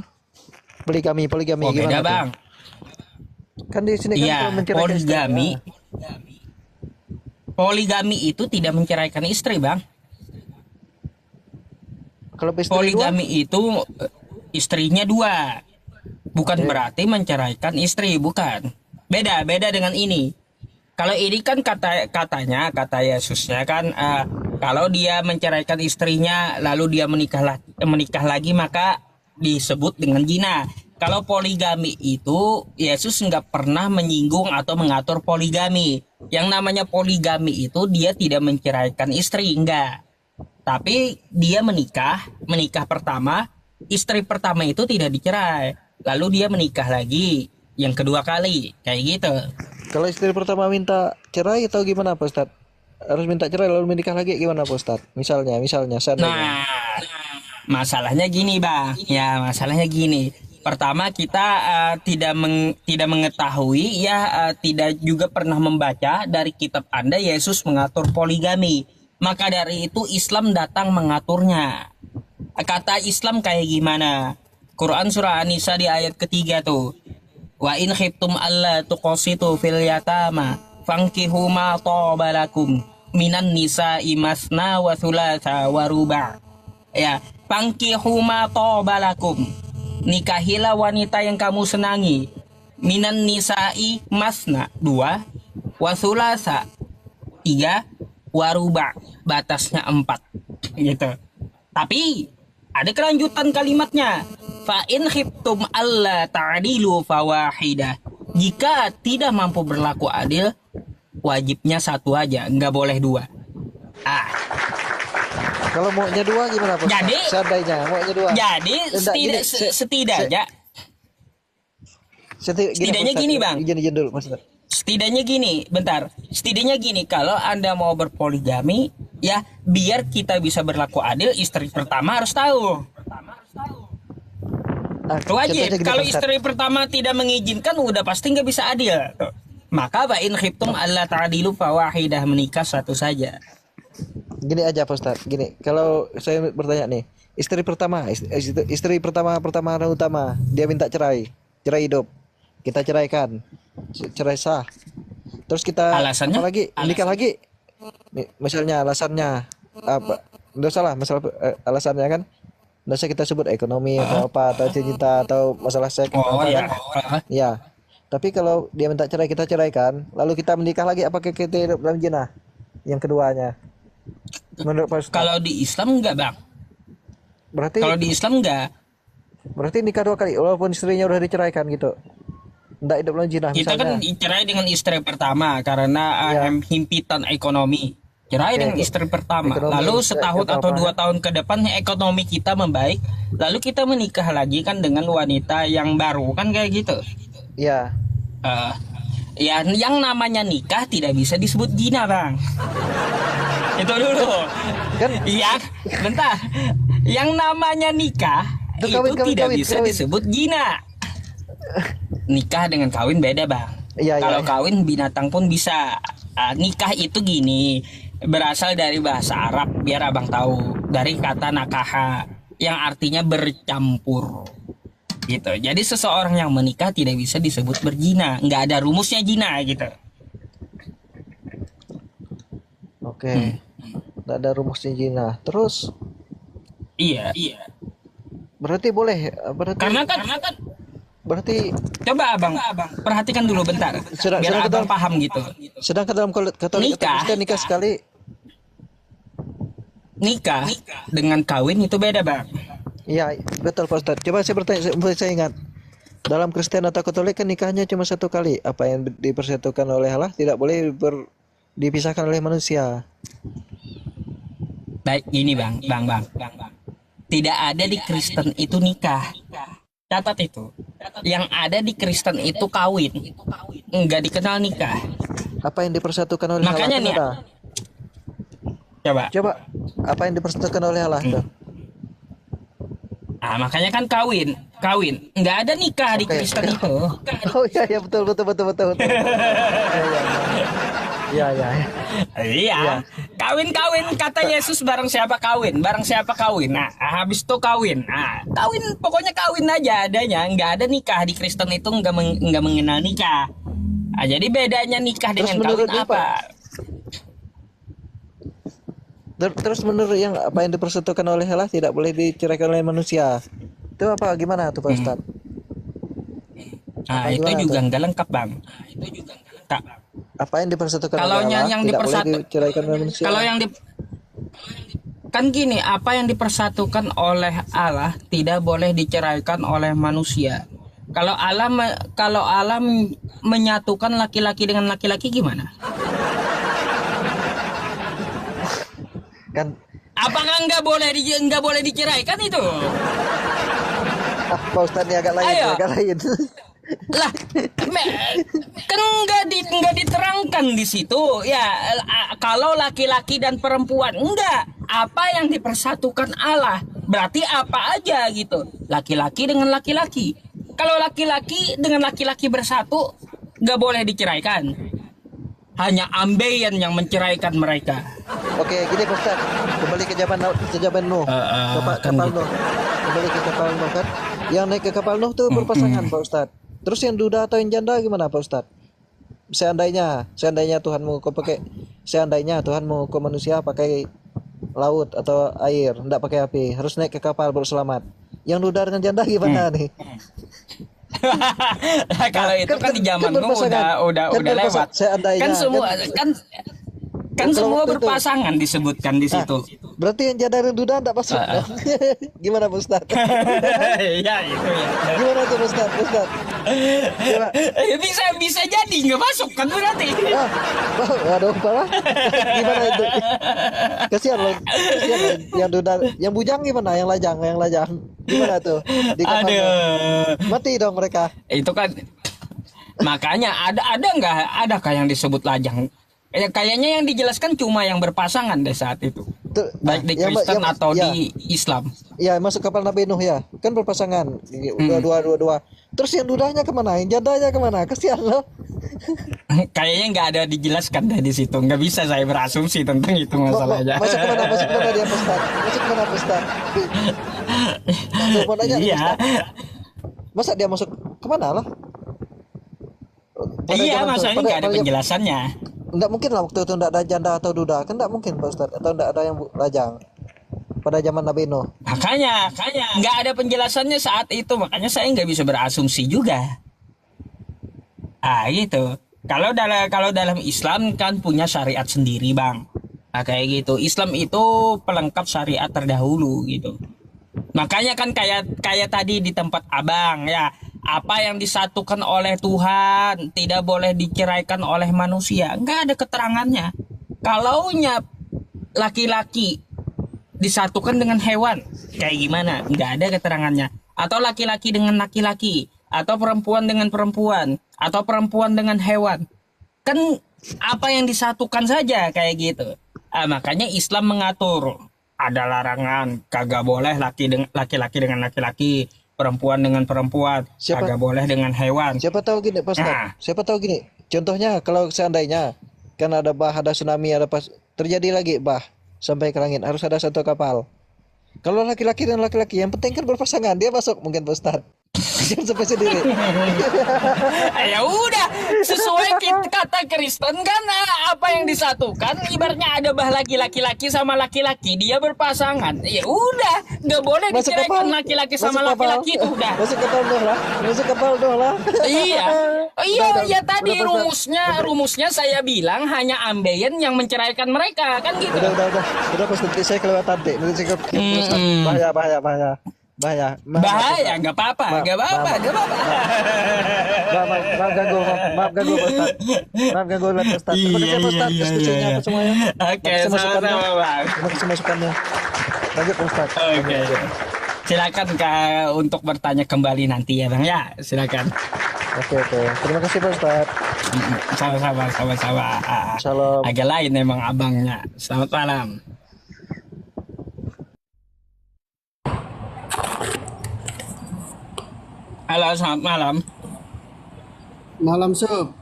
poligami Oh, gimana beda tuh? bang. Kan di sini kan Iya, kalau menceraikan istri. poligami itu tidak menceraikan istri bang. Kalau istri Poligami itu istrinya 2. Bukan berarti menceraikan istri, bukan. Beda dengan ini. Kalau ini kan kata Yesusnya kan kalau dia menceraikan istrinya lalu dia menikah lagi maka disebut dengan zina. Kalau poligami itu Yesus nggak pernah menyinggung atau mengatur poligami. Yang namanya poligami itu dia tidak menceraikan istri, enggak. Tapi dia menikah pertama, istri pertama itu tidak dicerai. Lalu dia menikah lagi yang kedua kali, kayak gitu. Kalau istri pertama minta cerai atau gimana Pak Ustadz? Harus minta cerai lalu menikah lagi gimana Pak Ustadz? Misalnya seandainya. Nah, masalahnya gini bang. Ya, masalahnya gini. Pertama kita tidak mengetahui tidak juga pernah membaca dari kitab Anda Yesus mengatur poligami. Maka dari itu Islam datang mengaturnya. Kata Islam kayak gimana? Quran surah An-Nisa di ayat ketiga tuh. Wa in khiftum alla tuqsitu fil yatama fankihu ma taba lakum minan nisa'i masna wa thulatha wa ruba'. Ya, fankihu ma taba lakum. Nikahilah wanita yang kamu senangi. Minan nisa'i masna 2, wa thulatha 3, wa ruba' batasnya 4. Gitu. Tapi ada kelanjutan kalimatnya. Fa in khiftum alla ta'dilu fawahidah. Jika tidak mampu berlaku adil, wajibnya 1 aja, nggak boleh 2. Kalau maunya 2 gimana Pak Ustadz? Jadi Seandainya maunya 2. Jadi setidaknya gini bang. Izin dulu Mas Ustadz. Setidaknya gini, bentar. Setidaknya gini, kalau Anda mau berpoligami, ya biar kita bisa berlaku adil, istri pertama harus tahu. Wajib. Kalau istri pertama tidak mengizinkan, udah pasti nggak bisa adil. Tuh. Maka ba'in khiftum alla ta'dilu fawahidah, menikah 1 saja. Gini aja Pak Ustadz. Gini, kalau saya bertanya nih, istri pertama dan utama, dia minta cerai hidup. Kita ceraikan. Cerai sah. Terus kita Alasannya? nikah lagi. Misalnya alasannya apa? Enggak salah, masalah alasannya kan. Nggak usah kita sebut ekonomi atau apa atau cinta atau masalah seks Oh apa ya. kan? Ya. Tapi kalau dia minta cerai kita ceraikan, lalu kita menikah lagi, apakah kita hidup dalam zina? Yang keduanya. Menurut Pak Ustadz. Kalau di Islam enggak bang. Kalau di Islam enggak. Berarti nikah 2 kali walaupun istrinya udah diceraikan gitu. Nggak hidup dalam zina Kita misalnya. kan cerai dengan istri pertama karena himpitan ekonomi. Cerai dengan istri pertama. Ekonomi, Lalu setahun atau apa? 2 tahun ke depan ekonomi kita membaik. Lalu kita menikah lagi kan dengan wanita yang baru kan kayak gitu. Iya. Ya yang namanya nikah tidak bisa disebut zina bang. Itu dulu. Kan Iya, bentar. Yang namanya nikah Itu itu kawin, tidak kawin. bisa disebut zina. Nikah dengan kawin beda bang. Iya, Kalau iya. kawin binatang pun bisa. Nikah itu gini, berasal dari bahasa Arab biar abang tahu, dari kata nakaha yang artinya bercampur. gitu. Jadi seseorang yang menikah tidak bisa disebut berzina, nggak ada rumusnya zina gitu. Oke. Nggak ada rumusnya zina. Terus Iya. berarti boleh, berarti Karena kan berarti coba abang perhatikan dulu bentar, Sedang- biar sedang abang dalam- paham gitu. sedangkan dalam Katolik atau Nikah. Kristen nikah sekali. Nikah dengan kawin itu beda bang. Iya, betul Pak Ustadz. Coba saya bertanya, saya ingat. Dalam Kristen atau Katolik kan nikahnya cuma satu kali. Apa yang dipersatukan oleh Allah tidak boleh dipisahkan oleh manusia. Baik gini bang. Tidak ada di Kristen itu nikah. Catat itu. Yang ada di Kristen itu kawin. Enggak dikenal nikah. Apa yang dipersatukan oleh Makanya Allah? nih, Kan ada. Coba. Apa yang dipersatukan oleh Allah? Tuh? Ah, makanya kan kawin. Enggak ada nikah di Oke. Kristen itu. Oh iya betul. Iya. Iya. Kawin kata Yesus bareng siapa kawin. Nah, habis itu kawin. Nah, pokoknya kawin aja adanya. Enggak ada nikah di Kristen itu enggak mengenal nikah. Nah, jadi bedanya nikah Terus dengan menurut kawin dia, apa? Terus menurut yang apa yang dipersatukan oleh Allah tidak boleh diceraikan oleh manusia. Itu apa? Gimana tuh Pak Ustadz? Nah, itu gimana juga tuh? enggak lengkap, Bang. Apa yang dipersatukan Kalau oleh Allah yang tidak boleh dipersatu- diceraikan oleh manusia. Kalau yang kan gini, apa yang dipersatukan oleh Allah tidak boleh diceraikan oleh manusia. Kalau Allah menyatukan laki-laki dengan laki-laki gimana? Kan Apakah nggak boleh diceraikan itu? Pak Ustadz ini agak lain, Ayo. agak lain. Lah, kan nggak diterangkan di situ. Ya, kalau laki-laki dan perempuan enggak. Apa yang dipersatukan Allah berarti apa aja gitu. Laki-laki dengan laki-laki. Kalau laki-laki dengan laki-laki bersatu nggak boleh diceraikan. Hanya ambeien yang menceraikan mereka. Oke, gini Pak Ustadz, kembali ke zaman Nuh. kan Kapal gitu. Nuh. Kembali ke kapal Nuh kan. Yang naik ke kapal Nuh tuh berpasangan Pak Ustadz. Terus yang duda atau yang janda gimana Pak Ustadz? Seandainya Tuhan mau manusia pakai laut atau air, enggak pakai api, harus naik ke kapal baru selamat. Yang duda dengan janda gimana nih? Kalau itu kan di zaman Nuh berpasangan. udah Kan lewat. berpasangan. Seandainya, Kan semua kan Kalau semua waktu itu- berpasangan disebutkan di situ. Berarti yang janda dan duda enggak masuk dong. Gimana Pak Ustadz? Ya itu ya. Gimana tuh Pak Ustadz? Gimana? Bisa jadi nggak masuk kan berarti. Waduh, parah. Gimana itu? Kasihan loh. Yang duda, yang bujang gimana? Yang lajang. Gimana tuh? Di kapal Nuh. Aduh. Mati dong mereka. Itu kan makanya adakah yang disebut lajang? Ya, kayaknya yang dijelaskan cuma yang berpasangan deh saat itu. Tuh, Baik di yang- Kristen yang- atau ya, di Islam. Ya, masuk kapal Nabi Nuh ya. Kan berpasangan. Dua. Terus yang dudanya kemana? Yang jandanya kemana? Kasihan loh. Kayaknya nggak ada dijelaskan deh di situ. Nggak bisa saya berasumsi tentang itu masalahnya. Masuk kemana dia Pak Ustadz? Masuk kemana Pak Ustadz? Tuh, mau nanya nih, Iya. Pak Ustadz. Masa dia masuk kemana lah? Pada Iya, zaman- masalahnya pada- nggak ada pada- penjelasannya. Enggak mungkin lah waktu itu enggak ada janda atau duda. Kan enggak mungkin Pak Ustadz. Atau enggak ada yang lajang. Pada zaman Nabi Nuh. Makanya nggak ada penjelasannya saat itu. Makanya saya nggak bisa berasumsi juga. Gitu. Kalau dalam Islam kan punya syariat sendiri, Bang. Nah, kayak gitu. Islam itu pelengkap syariat terdahulu gitu. Makanya kan kayak tadi di tempat Abang ya, apa yang disatukan oleh Tuhan tidak boleh diceraikan oleh manusia. Nggak ada keterangannya. Kalaunya laki-laki disatukan dengan hewan, kayak gimana? Nggak ada keterangannya. Atau laki-laki dengan laki-laki, atau perempuan dengan perempuan, atau perempuan dengan hewan. Kan apa yang disatukan saja kayak gitu. Makanya Islam mengatur ada larangan, kagak boleh laki-laki dengan laki-laki, perempuan dengan perempuan, kagak boleh dengan hewan. Siapa tahu gini Pak Ustadz. Nah. Siapa tahu gini. Contohnya kalau seandainya kan ada tsunami, terjadi lagi sampai ke langit, harus ada satu kapal. Kalau laki-laki dan laki-laki, yang penting kan berpasangan, dia masuk mungkin Pak Ustadz. Jangan sampai sendiri. Ya udah, sesuai kata Kristen kan, apa yang disatukan ibaratnya ada laki-laki sama laki-laki, dia berpasangan. Ya udah, nggak boleh Masuk diceraikan kapal. laki-laki Masuk sama kapal. laki-laki itu udah. Masuk kapal doh lah. Masuk kapal doh lah. Iya. Oh, iya, Udah, ya tadi udah, rumusnya saya bilang hanya ambeien yang menceraikan mereka, kan gitu. Udah Pas, nanti saya kelewatan deh. Nanti saya kelewatan. Bahaya. Bahaya, nggak apa-apa. Maaf ganggu, maaf ganggu Pak Ustaz. Terima kasih Pak Ustaz, diskusinya apa semuanya. Oke, Terima kasih masukannya. sama-sama, Bang. Terima kasih masukannya. Lanjut Pak Ustaz. Oke. Silakan untuk bertanya kembali nanti ya, Bang ya. Silakan. Oke. Terima kasih Pak Ustaz. Sama-sama. Shalom. Agak lain emang abangnya. Selamat malam. Halo, selamat malam. Malam Sob.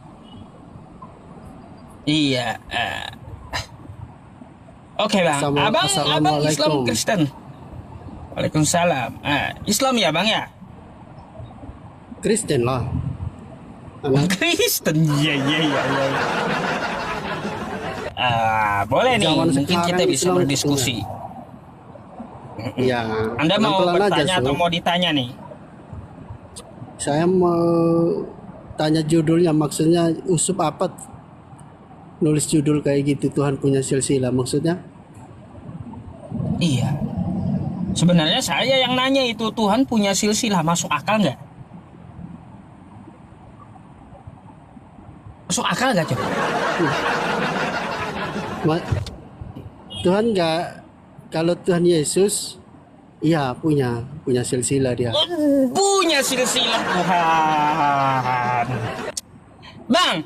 Iya. Oke Bang. Abang Islam Assalamualaikum. Kristen. Waalaikumsalam. Islam ya Bang ya? Kristen lah. Kristen. Iya. Boleh nih. Zaman Mungkin sekarang kita bisa Islam berdiskusi. Ya. Anda mau pelan-pelan aja, bertanya atau Sob. mau ditanya nih? Saya mau tanya judulnya, maksudnya usup apa nulis judul kayak gitu, Tuhan punya silsilah maksudnya? Iya. Sebenarnya saya yang nanya itu, Tuhan punya silsilah, masuk akal nggak? Masuk akal nggak coba? Tuhan nggak, kalau Tuhan Yesus, iya punya silsilah dia. Punya silsilah Tuhan. Bang,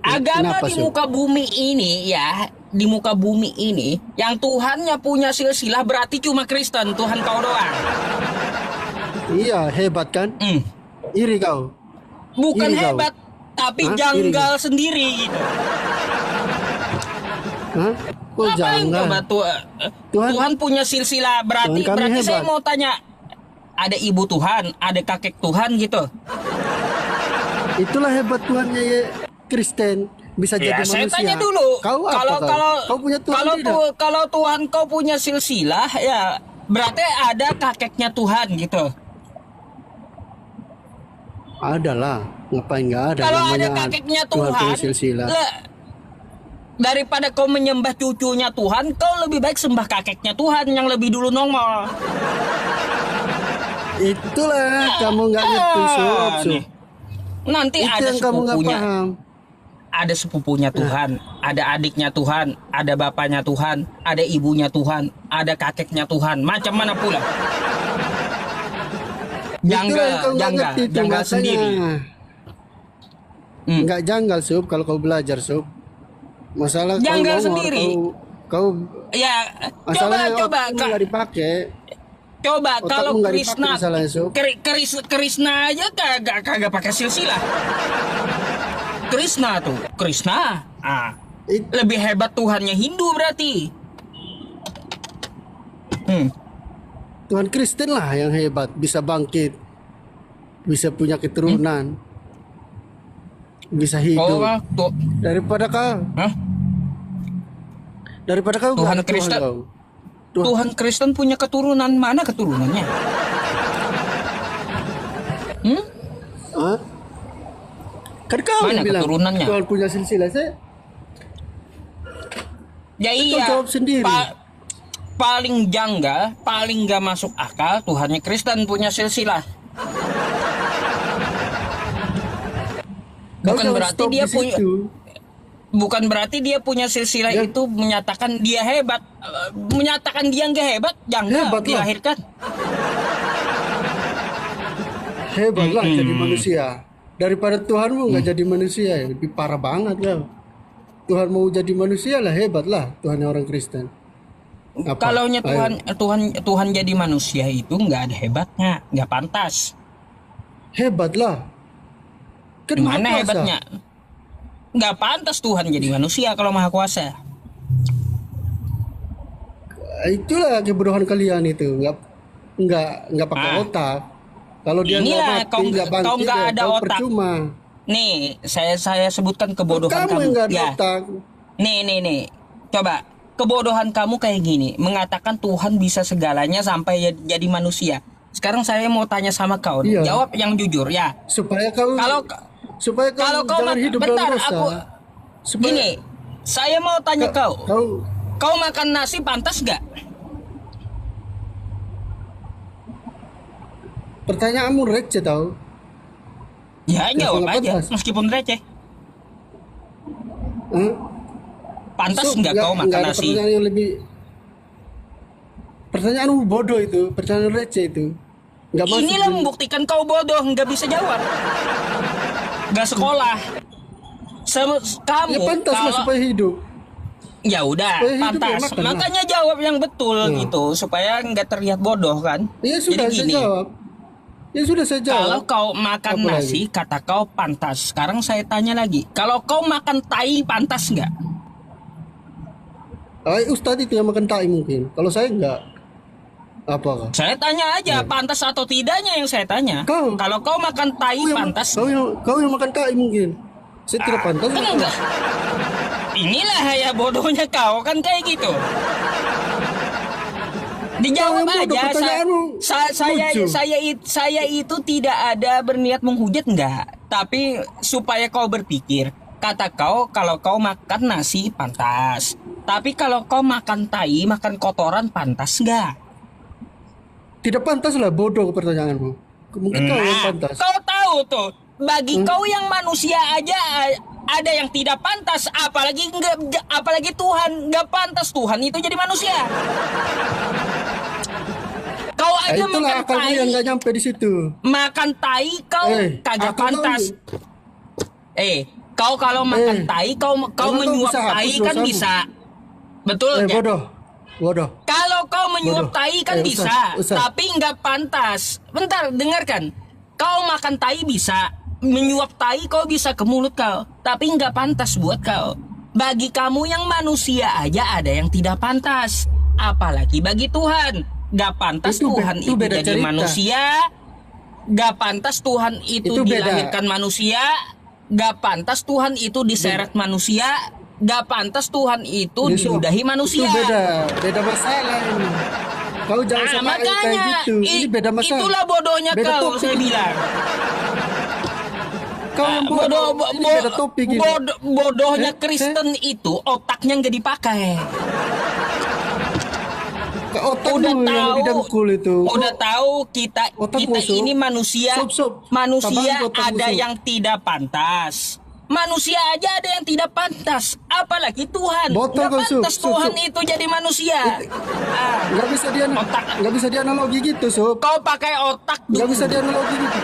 agama Kenapa, di Sob? muka bumi ini ya, di muka bumi ini yang Tuhannya punya silsilah berarti cuma Kristen, Tuhan kau doang. Iya, hebat kan? Iri kau. Bukan Iri kau. hebat, tapi Hah? janggal sendiri gitu. Hah? Kok Ngapain jangan? coba Tuhan punya silsilah berarti Tuhan kami saya hebat. mau tanya, ada ibu Tuhan, ada kakek Tuhan gitu. Itulah hebat Tuhannya ya, Kristen bisa Ya, jadi saya manusia. tanya dulu. Kau apa Kalau kau? kalau Kau punya Tuhan tidak? kalau Tuhan kau punya silsilah ya berarti ada kakeknya Tuhan gitu. Ada lah, ngapain nggak ada? Kalau ada namanya kakeknya Tuhan Tuhan, punya silsilah. daripada kau menyembah cucunya Tuhan, kau lebih baik sembah kakeknya Tuhan yang lebih dulu nongol. Itulah kamu nggak ngerti, Sob. nih. Nanti Itu ada yang kamu nggak sepupunya. paham. Ada sepupunya Tuhan, ada adiknya Tuhan, ada bapaknya Tuhan, ada ibunya Tuhan, ada kakeknya Tuhan, macam mana pula. Itulah yang kau nggak ngerti itu, janggal makanya. sendiri. Nggak janggal, Sob, kalau kau belajar, Sob. Masalah Janggal kau ngomong, sendiri. Kau Ya, masalahnya coba, otakmu nggak dipakai. coba Otakmu kalau nggak dipakai Krishna, masalahnya, Sob. Krishna aja kagak pakai silsilah. Krishna, It- lebih hebat Tuhannya Hindu berarti. Tuhan Kristen lah yang hebat, bisa bangkit, bisa punya keturunan, bisa hidup. Tuh, Daripada kau, hah? nggak Tuhan ada Kristen. kau. Tuhan Kristen punya keturunan, mana keturunannya? Hah? Kan kau Mana yang bilang keturunannya? Tuhan punya silsilah. Saya Ya Kau iya. jawab sendiri. Paling janggal, paling gak masuk akal Tuhannya Kristen punya silsilah. kau Bukan jangan berarti stop dia di punya situ. bukan berarti dia punya silsilah Ya. itu menyatakan dia hebat. Menyatakan dia nggak hebat, janggal Hebat lah. dilahirkan. Hebat lah jadi manusia. Daripada Tuhanmu nggak jadi manusia, ya, lebih parah banget kau. Tuhan mau jadi manusia lah, hebat lah Tuhan orang Kristen. Apa? Kalaunya Ayo. Tuhan jadi manusia itu nggak ada hebatnya, nggak pantas. Hebat lah. Kan Maha Gimana Kuasa. hebatnya? Nggak pantas Tuhan jadi manusia kalau maha kuasa. Itulah kebodohan kalian itu, nggak pakai Ah. otak. Kalau dia nggak Inilah mati, kau nggak bangkit, kau nggak ya, ada kau otak. percuma. Nih, saya sebutkan kebodohan Kamu kamu. yang nggak ada Ya. otak. Nih. Coba, kebodohan kamu kayak gini, mengatakan Tuhan bisa segalanya sampai jadi manusia. Sekarang saya mau tanya sama kau, nih. Iya. Jawab yang jujur ya. Supaya kau Kalau kalau kau jangan hidup bentar, dalam dosa. gini, saya mau tanya kau, kau makan nasi pantas gak? pertanyaanmu receh tau. Ya jawab nggak aja, pantas. meskipun receh. Hah? Pantas So, nggak kau makan nggak ada nasi? pertanyaan yang lebih. Pertanyaanmu bodoh itu, pertanyaan receh itu. Nggak masuk. Inilah membuktikan kau bodoh, nggak bisa jawab. Nggak sekolah. Kamu Ya pantas lah kalau supaya hidup. ya udah Supaya hidup ya pantas. makan lah. Makanya jawab yang betul gitu supaya nggak terlihat bodoh kan. Ya sudah Jadi saya gini, jawab. Ya sudah saya jawab. kalau kau makan Apa nasi kata kau pantas. Sekarang saya tanya lagi, kalau kau makan tai pantas nggak? Ustadz itu yang makan tai mungkin. Kalau saya enggak. Apakah? Saya tanya aja pantas atau tidaknya yang saya tanya. Kau. Kalau kau makan tai pantas Kau yang makan tai mungkin. Saya tidak pantas. enggak. Inilah ya bodohnya kau kan kayak gitu. Dijawab Kau yang bodoh, aja. pertanyaanmu lucu. Saya itu tidak ada berniat menghujat enggak, tapi supaya kau berpikir. Kata kau kalau kau makan nasi pantas, tapi kalau kau makan tai, makan kotoran pantas enggak? Tidak pantas lah, bodoh pertanyaanmu. Mungkin kau yang pantas. Kau tahu tuh, bagi kau yang manusia aja ada yang tidak pantas, apalagi Tuhan nggak pantas. Tuhan itu jadi manusia. Kau aja Itulah makan akalmu tai, yang nggak nyampe di situ. makan tai kau kagak akal kau pantas. Kau kalau makan tai, kau emang kau menyuap bisa tai hapus kan dosamu? bisa, betul nggak? Bodoh. Kalau kau menyuap Bodoh. tai kan Ustaz, bisa, Ustaz. tapi nggak pantas. Bentar, dengarkan. Kau makan tai bisa, menyuap tai kau bisa ke mulut kau, tapi nggak pantas buat kau. Bagi kamu yang manusia aja ada yang tidak pantas, apalagi bagi Tuhan. Nggak pantas Itu Tuhan itu beda jadi cerita. manusia. Nggak pantas Tuhan itu Itu beda. dilahirkan manusia. Nggak pantas Tuhan itu diseret manusia. Nggak pantas Tuhan itu Yusuf, diludahi manusia. Itu beda masalah ini. Kau jangan sama kayak Makanya gitu. Ini beda masalah. itulah bodohnya Beda kau, topik. saya bilang. Kau yang bodoh. Ini beda topik ini. Bodohnya Kristen itu otaknya nggak dipakai. Ke otakmu yang didengkul itu. Udah tahu kita Otakmu, Sob. ini manusia, Sob. manusia Tabang otakmu, ada Sob. yang tidak pantas. Manusia aja ada yang tidak pantas, apalagi Tuhan. Botol Nggak kau, Sob. pantas Sob, Tuhan Sob. itu jadi manusia. Nggak bisa dianalogi gitu, Sob. Kau pakai otak Nggak dulu. bisa dianalogi gitu.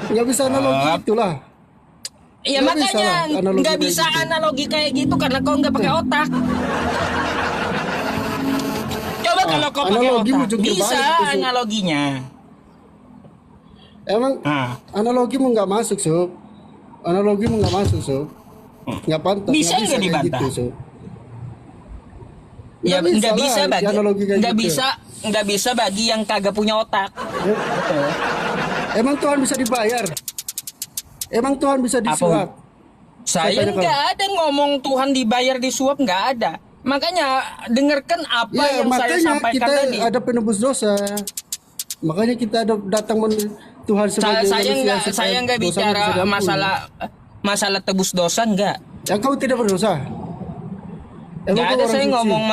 Nggak bisa analogi itulah. Iya Nggak bisa makanya lah, analogi nggak kayak bisa gitu. analogi kayak gitu karena kau nggak pakai otak. Coba kalau kau pakai analogimu otak jungkir bisa balik tuh, Sob. analoginya. Emang analogimu nggak masuk, Sob. Analogimu nggak masuk, Sob. Nggak pantas. Bisa nggak kayak dibantah? Gitu, Sob. Ya nggak bisa lah, bagi analogi kayak nggak gitu. bisa bagi yang kagak punya otak. Emang Tuhan bisa dibayar? Emang Tuhan bisa disuap? Saya tanya kau. nggak ada ngomong Tuhan dibayar disuap, nggak ada. Makanya dengarkan apa Ya, yang saya makanya sampaikan kita tadi. ada penebus dosa. Makanya kita datang Tuhan sebagai manusia. supaya Saya nggak dosamu bicara bisa diampuni. masalah tebus dosa nggak. Ya kau tidak berdosa. Emang Nggak kau ada orang saya suci? ngomong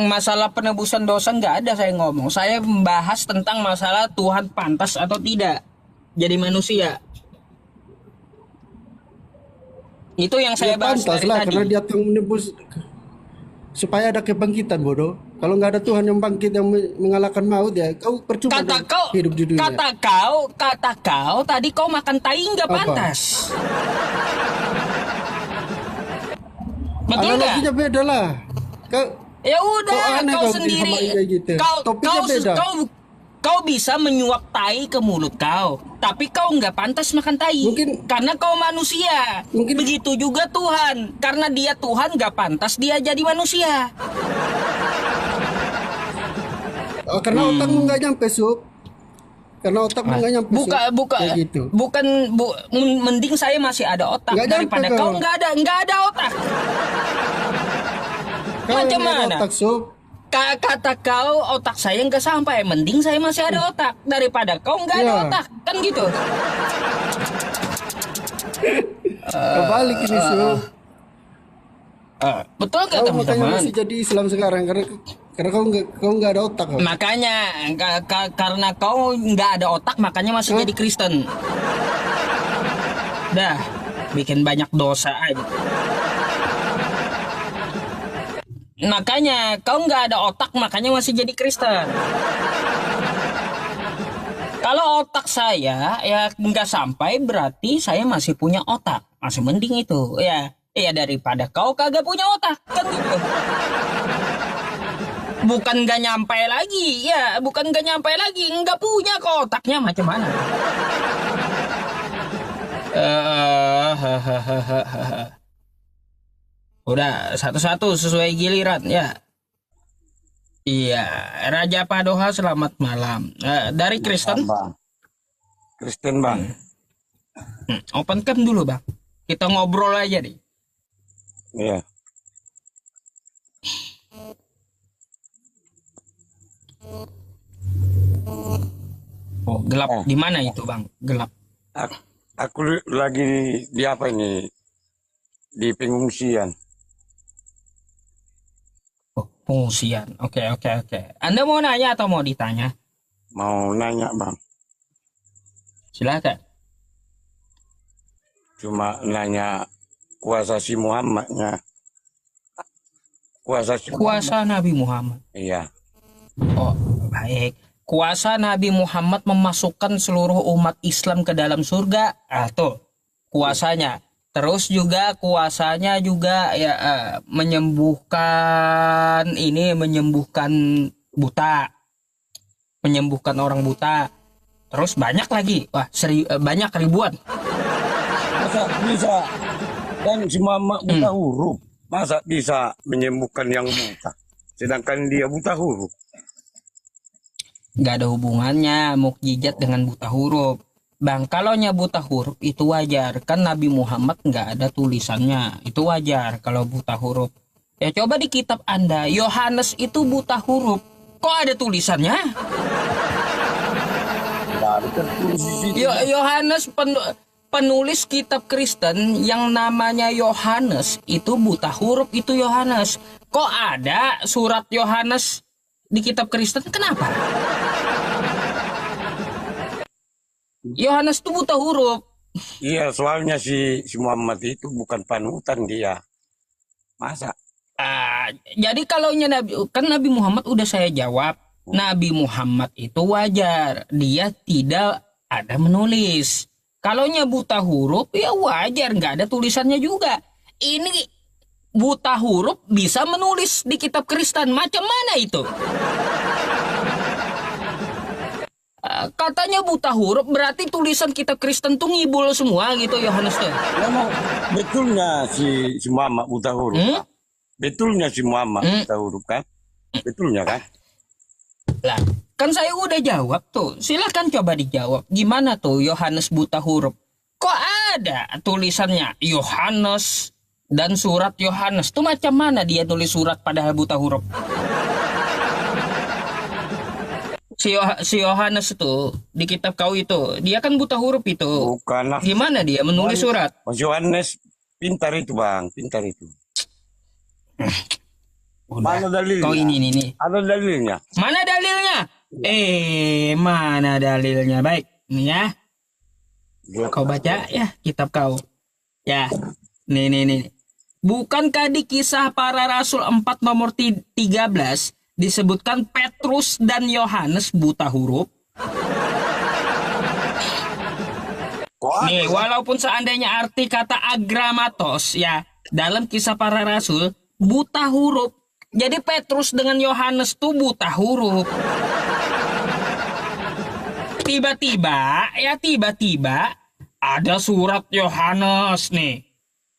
masalah penebusan dosa, nggak ada saya ngomong. Saya membahas tentang masalah Tuhan pantas atau tidak jadi manusia. Itu yang saya Ya bahas pantas dari lah, tadi. karena dia akan menebus supaya ada kebangkitan, bodoh. Kalau nggak ada Tuhan yang bangkit yang mengalahkan maut, ya kau percuma Kata dong kau, hidup di dunia. kata kau tadi kau makan tai nggak Apa? pantas. Betul nggak? Analoginya beda lah. Ya udah, Kok aneh kau kau sendiri. disamain kayak gitu? Topiknya beda. Kau bisa menyuap tai ke mulut kau, tapi kau nggak pantas makan tai. Mungkin- karena kau manusia. Mungkin- Begitu juga Tuhan, karena dia Tuhan nggak pantas dia jadi manusia. Karena otakmu nggak nyampe, Sob. karena otak nggak nyampe. Kayak gitu. Mending saya masih ada otak Nggak nyampe daripada kau kau. nggak ada otak. Kau Macam yang ada mana? otak, Sob. Kata kau otak saya nggak sampai, mending saya masih ada otak daripada kau nggak ada Iya. otak, kan gitu. Kebalik ini, Sob. Betul nggak Kau makanya teman-teman? masih jadi Islam sekarang karena kau nggak ada otak. Kau. Makanya karena kau nggak ada otak makanya masih jadi Kristen. Dah, bikin banyak dosa aja. Makanya kau nggak ada otak makanya masih jadi Kristen. Kalau otak saya ya nggak sampai berarti saya masih punya otak, masih mending itu ya. Ya daripada kau kagak punya otak kan gitu. Bukan nggak nyampe lagi, ya bukan nggak nyampe lagi, nggak punya kok otaknya macam mana? Udah satu-satu sesuai giliran ya. Iya, Raja Padoha selamat malam. Dari Kristen, Bang. Kristen bang. open cam dulu bang. Kita ngobrol aja nih. Iya. Oh gelap, di mana itu bang? Gelap. Aku lagi di apa ini? Di pengungsian. Oh pengungsian. Oke. Anda mau nanya atau mau ditanya? Mau nanya bang. Silakan. Cuma nanya kuasa si Muhammadnya. Kuasa si Kuasa Nabi Muhammad. Iya. Oh baik. Kuasa Nabi Muhammad memasukkan seluruh umat Islam ke dalam surga. Tuh kuasanya. Terus juga kuasanya juga ya menyembuhkan buta, menyembuhkan orang buta. Terus banyak lagi, wah banyak ribuan. Masa bisa? Dan si Muhammad buta huruf. Masa bisa menyembuhkan yang buta? Sedangkan dia buta huruf. Gak ada hubungannya mukjizat dengan buta huruf. Bang, kalau buta huruf itu wajar. Kan Nabi Muhammad nggak ada tulisannya. Itu wajar kalau buta huruf. Ya coba di kitab Anda, Yohanes itu buta huruf. Kok ada tulisannya? Yohanes penulis kitab Kristen yang namanya Yohanes itu buta huruf itu Yohanes. Kok ada surat Yohanes di kitab Kristen? Kenapa? Yohanes itu buta huruf. Iya, soalnya si Muhammad itu bukan panutan dia. Masa? Jadi kalau Nabi Muhammad udah saya jawab. Nabi Muhammad itu wajar. Dia tidak ada menulis. Kalau buta huruf ya wajar, nggak ada tulisannya juga. Ini buta huruf bisa menulis di kitab Kristen. Macam mana itu? Katanya buta huruf berarti tulisan kitab Kristen tuh ngibul semua gitu Yohanes tuh. Memang betulnya si Muhammad buta huruf. Kan? Betulnya si Muhammad buta huruf kan? Betulnya kan? Lah, kan saya udah jawab tuh. Silakan coba dijawab. Gimana tuh Yohanes buta huruf? Kok ada tulisannya Yohanes dan surat Yohanes? Tuh macam mana dia tulis surat padahal buta huruf? Si Yohanes itu di kitab kau itu, dia kan buta huruf itu. Bukan lah. Gimana dia menulis surat? Mas Yohanes pintar itu bang, pintar itu. Mana dalilnya? Kau ini nih. Ada dalilnya. Mana dalilnya? Mana dalilnya? Baik, nih ya. Kau baca ya kitab kau. Ya, nih. Bukankah di Kisah Para Rasul 4 nomor 13 disebutkan Petrus dan Yohanes buta huruf? Nih, walaupun seandainya arti kata agramatos ya dalam Kisah Para Rasul buta huruf, jadi Petrus dengan Yohanes tuh buta huruf. Tiba-tiba ada surat Yohanes nih.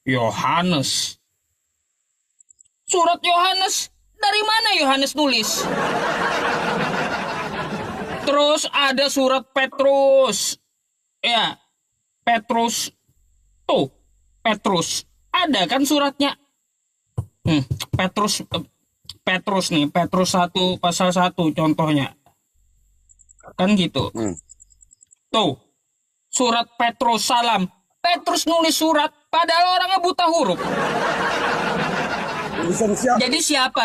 Yohanes. Surat Yohanes, dari mana Yohanes nulis? Terus ada surat Petrus. Ya, Petrus tuh, Petrus. Ada kan suratnya? Petrus Petrus nih, Petrus 1 pasal 1 contohnya. Kan gitu. Tuh. Surat Petrus salam. Petrus nulis surat padahal orangnya buta huruf. Tulisan siapa? Jadi siapa?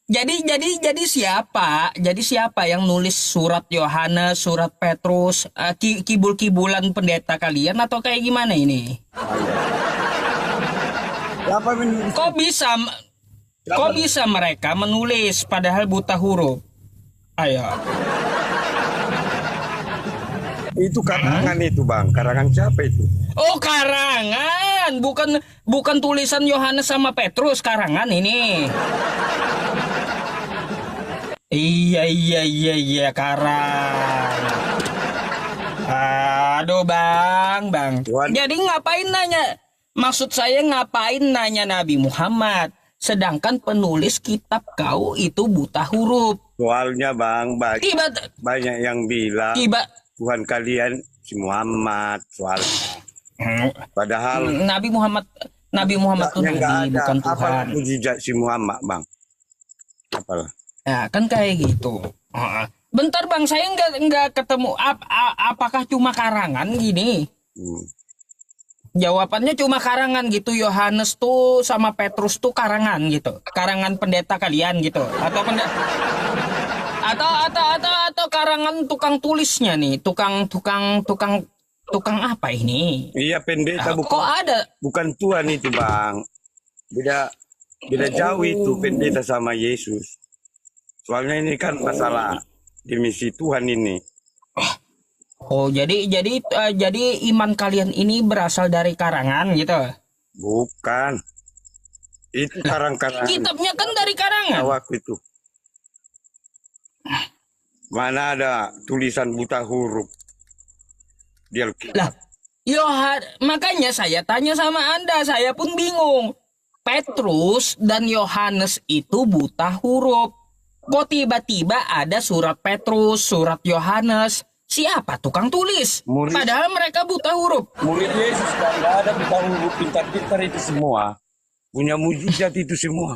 Jadi siapa? Jadi siapa yang nulis surat Yohanes, surat Petrus, kibul-kibulan pendeta kalian atau kayak gimana ini? Siapa menulis? Kok bisa mereka menulis padahal buta huruf? Ayo. Itu karangan itu, Bang. Karangan siapa itu? Oh, karangan, bukan tulisan Yohanes sama Petrus, karangan ini. Iya, karang. Aduh, Bang. Tuan. Jadi ngapain nanya? Maksud saya ngapain nanya Nabi Muhammad? Sedangkan penulis kitab kau itu buta huruf. Soalnya, Bang, Tiba, banyak yang bilang tiba. Tuhan kalian si Muhammad soalnya. Padahal Nabi Muhammad tuh yang nggak Nabi, ada bukan apa Tuhan. mujizat si Muhammad, Bang. Apalah. Ya, kan kayak gitu. Bentar Bang, saya nggak ketemu. Apakah cuma karangan gini? Jawabannya cuma karangan gitu. Yohanes tuh sama Petrus tuh karangan gitu. Karangan pendeta kalian gitu. Atau karangan tukang tulisnya nih. Tukang apa ini? Iya, pendeta Kok ada? bukan Tuhan itu, Bang. Beda jauh itu pendeta sama Yesus. Soalnya ini kan masalah dimisi Tuhan ini. Oh, jadi iman kalian ini berasal dari karangan gitu. Bukan. Itu karang-karang Kitabnya kan dari karangan. waktu itu. Mana ada tulisan buta huruf? Dia Lah, makanya saya tanya sama Anda, saya pun bingung. Petrus dan Yohanes itu buta huruf. Kok tiba-tiba ada surat Petrus, surat Yohanes? Siapa tukang tulis? Murid. Padahal mereka buta huruf. murid Yesus kan nggak ada buta huruf, pintar-pintar itu semua. Punya mujizat itu semua.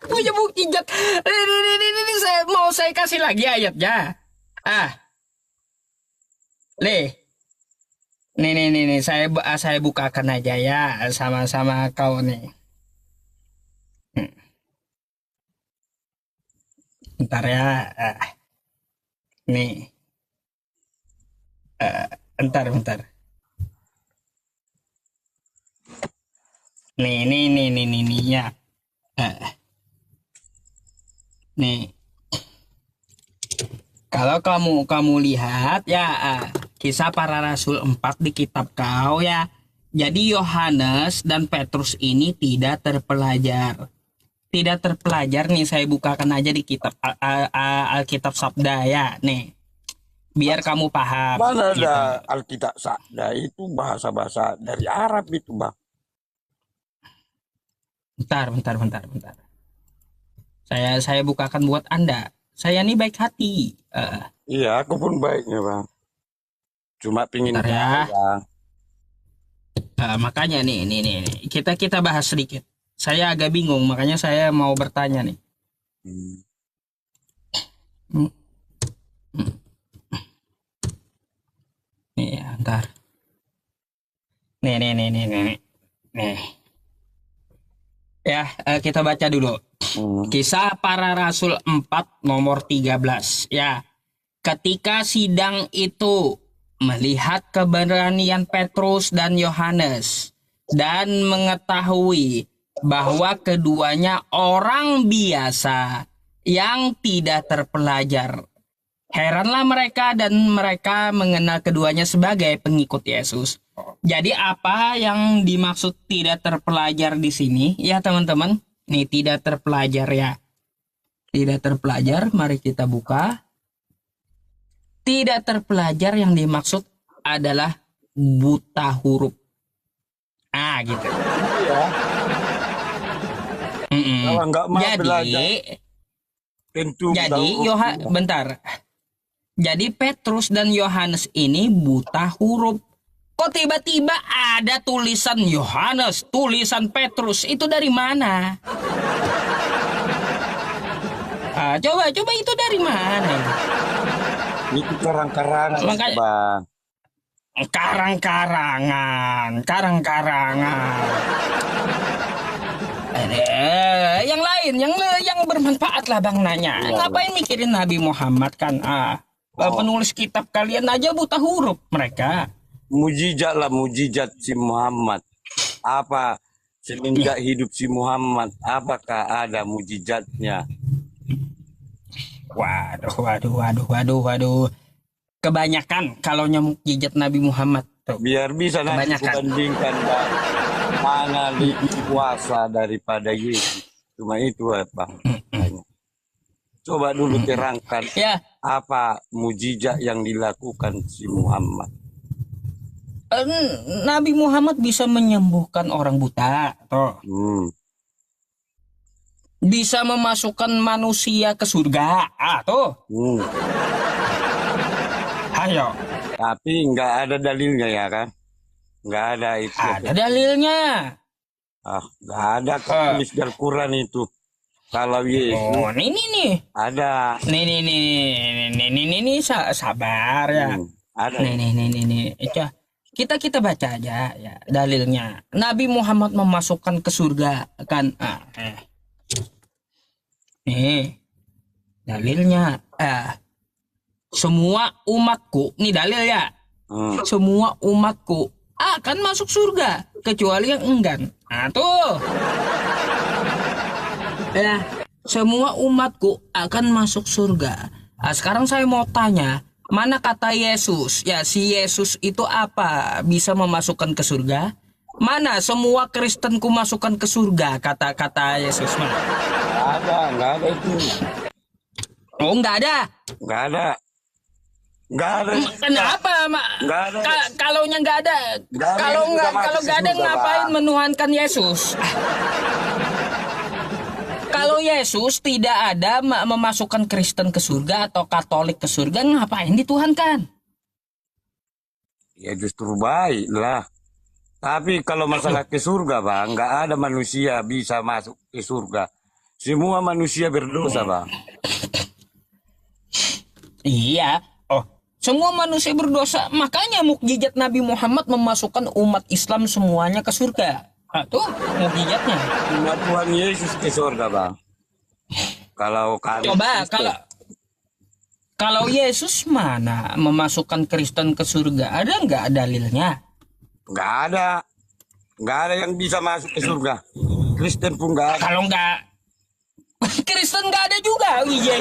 Punya bukti jat. Ini saya kasih lagi ayatnya. Nih, saya bukakan aja ya sama kau nih. Bentar ya. Nih. Bentar. Nih ya. Nih. Kalau kamu lihat ya, Kisah Para Rasul 4 di kitab kau ya. Jadi Yohanes dan Petrus ini tidak terpelajar. Tidak terpelajar nih, saya bukakan aja di kitab Alkitab Sabda ya, nih. Biar kamu paham. Mana gitu. ada Alkitab Sabda itu bahasa-bahasa dari Arab itu, Bang. Bentar. Saya bukakan buat Anda. Saya nih baik hati. Iya, aku pun baiknya, Bang. Cuma pingin Bentar ya. tahu, Bang. Makanya nih. Kita bahas sedikit. Saya agak bingung, makanya saya mau bertanya nih. Nih, bentar. Nih. Ya, kita baca dulu. Kisah Para Rasul 4 nomor 13. Ya, ketika sidang itu melihat keberanian Petrus dan Yohanes dan mengetahui bahwa keduanya orang biasa yang tidak terpelajar, heranlah mereka dan mereka mengenal keduanya sebagai pengikut Yesus. Jadi apa yang dimaksud tidak terpelajar di sini ya teman-teman? Nih, tidak terpelajar ya. Tidak terpelajar, mari kita buka. Tidak terpelajar yang dimaksud adalah buta huruf. Gitu. Iya. Kalau nggak mau Jadi, belajar, Tentu Jadi tahu. bentar. Jadi Petrus dan Yohanes ini buta huruf. Kok tiba-tiba ada tulisan Yohanes, tulisan Petrus? Itu dari mana? Coba itu dari mana ini? Itu karang-karangan, Makanya- Bang. Karang-karangan. Yang lain, yang bermanfaat lah Bang nanya. Ngapain mikirin Nabi Muhammad kan? Penulis kitab kalian aja buta huruf mereka. Mujizat si Muhammad. Apa semenjak hidup si Muhammad, apakah ada mujizatnya? Waduh. Kebanyakan kalau mukjizat Nabi Muhammad tuh. Biar bisa nanti Kebanyakan. kubandingkan, Bang. Mana lebih kuasa daripada Yesus. Cuma itu, Bang. Coba dulu terangkan Ya, apa mujizat yang dilakukan si Muhammad. Nabi Muhammad bisa menyembuhkan orang buta, toh. Bisa memasukkan manusia ke surga, tuh. Ayo, Tapi nggak ada dalilnya ya kan? Nggak ada itu. ada dalilnya. Nggak ada tulis di Al-Quran itu. Kalau Yesus Oh, ini nih. ada. Nih, sabar ya. Ada. Nih. Kita baca aja ya dalilnya. Nabi Muhammad memasukkan ke surga kan. Nih. Dalilnya. Semua umatku, nih dalil ya. Semua umatku akan masuk surga kecuali yang enggan. Tuh. Ya, semua umatku akan masuk surga. Sekarang saya mau tanya, mana kata Yesus? Ya, si Yesus itu apa? Bisa memasukkan ke surga? Mana semua Kristenku masukkan ke surga? Kata Yesus mana? Nggak ada itu. Oh, nggak ada. Nggak ada. Kenapa, Mak? Nggak ada. Kalaunya nggak ada. Nggak ada Kalau yang nggak masuk ada surga, ngapain Pak. menuhankan Yesus? Kalau Yesus tidak ada memasukkan Kristen ke surga atau Katolik ke surga, ngapain dituhankan? Ya justru baik lah. Tapi kalau masalah ke surga, Bang, nggak ada manusia bisa masuk ke surga. Semua manusia berdosa, Bang. Iya. Oh, semua manusia berdosa. Makanya mukjizat Nabi Muhammad memasukkan umat Islam semuanya ke surga. Tuh mukjizatnya. Cuma Tuhan Yesus ke surga, Bang. Kalau kami Coba Kristen, kalau Yesus mana memasukkan Kristen ke surga? Ada nggak dalilnya? nggak ada yang bisa masuk ke surga. Kristen pun nggak ada. Kalau nggak Kristen nggak ada juga. Iya.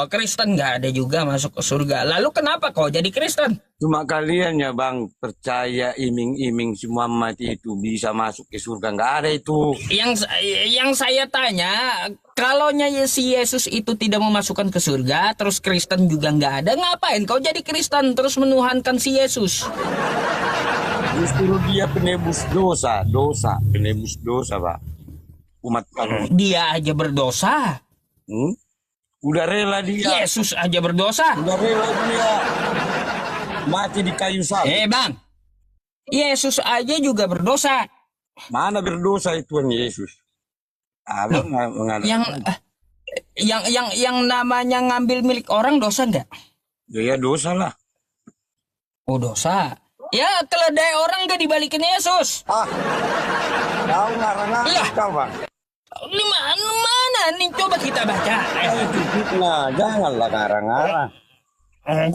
Kristen nggak ada juga masuk ke surga. Lalu kenapa kau jadi Kristen? Cuma kalian ya, Bang, percaya iming-iming si Muhammad itu bisa masuk ke surga. Nggak ada itu. Yang saya tanya, kalau si Yesus itu tidak memasukkan ke surga, terus Kristen juga nggak ada, ngapain kau jadi Kristen terus menuhankan si Yesus? Justru dia penebus penebus dosa, Pak. Umat manusia. Dia aja berdosa. Udah rela dia. Yesus aja berdosa. Udah rela dia mati di kayu salib. Bang, Yesus aja juga berdosa. Mana berdosa itu Tuhan Yesus? Abang Yang namanya ngambil milik orang dosa nggak? ya dosa lah. Oh, dosa. Ya, keledai orang nggak dibalikin Yesus. Kau ngarang-ngarang kau, Bang. Ini mana nih? Coba kita baca. Itu fitnah, janganlah ngarang-ngarang.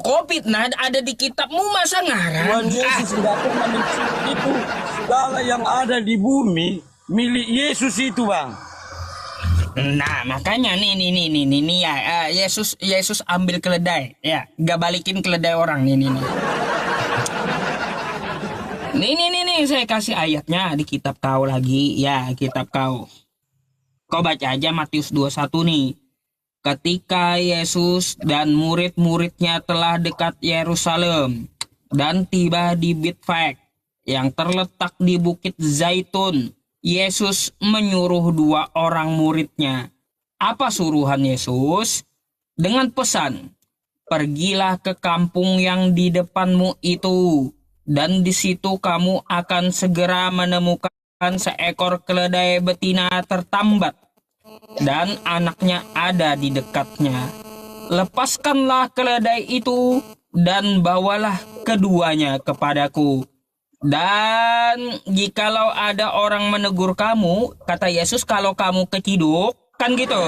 Covid ada di kitabmu masa ngarang? Tuhan Yesus tidak pernah mencuri itu. Segala yang ada di bumi milik Yesus itu, Bang. Nah, makanya nih ya, Yesus ambil keledai, ya, nggak balikin keledai orang nih. Nih, saya kasih ayatnya di kitab kau lagi, ya, kitab kau. Kau baca aja Matius 21 nih. Ketika Yesus dan murid-muridnya telah dekat Yerusalem dan tiba di Betfage yang terletak di Bukit Zaitun, Yesus menyuruh 2 orang muridnya. Apa suruhan Yesus? Dengan pesan, pergilah ke kampung yang di depanmu itu, dan di situ kamu akan segera menemukan seekor keledai betina tertambat, dan anaknya ada di dekatnya. Lepaskanlah keledai itu, dan bawalah keduanya kepadaku. Dan jikalau ada orang menegur kamu, kata Yesus, kalau kamu keciduk, kan gitu.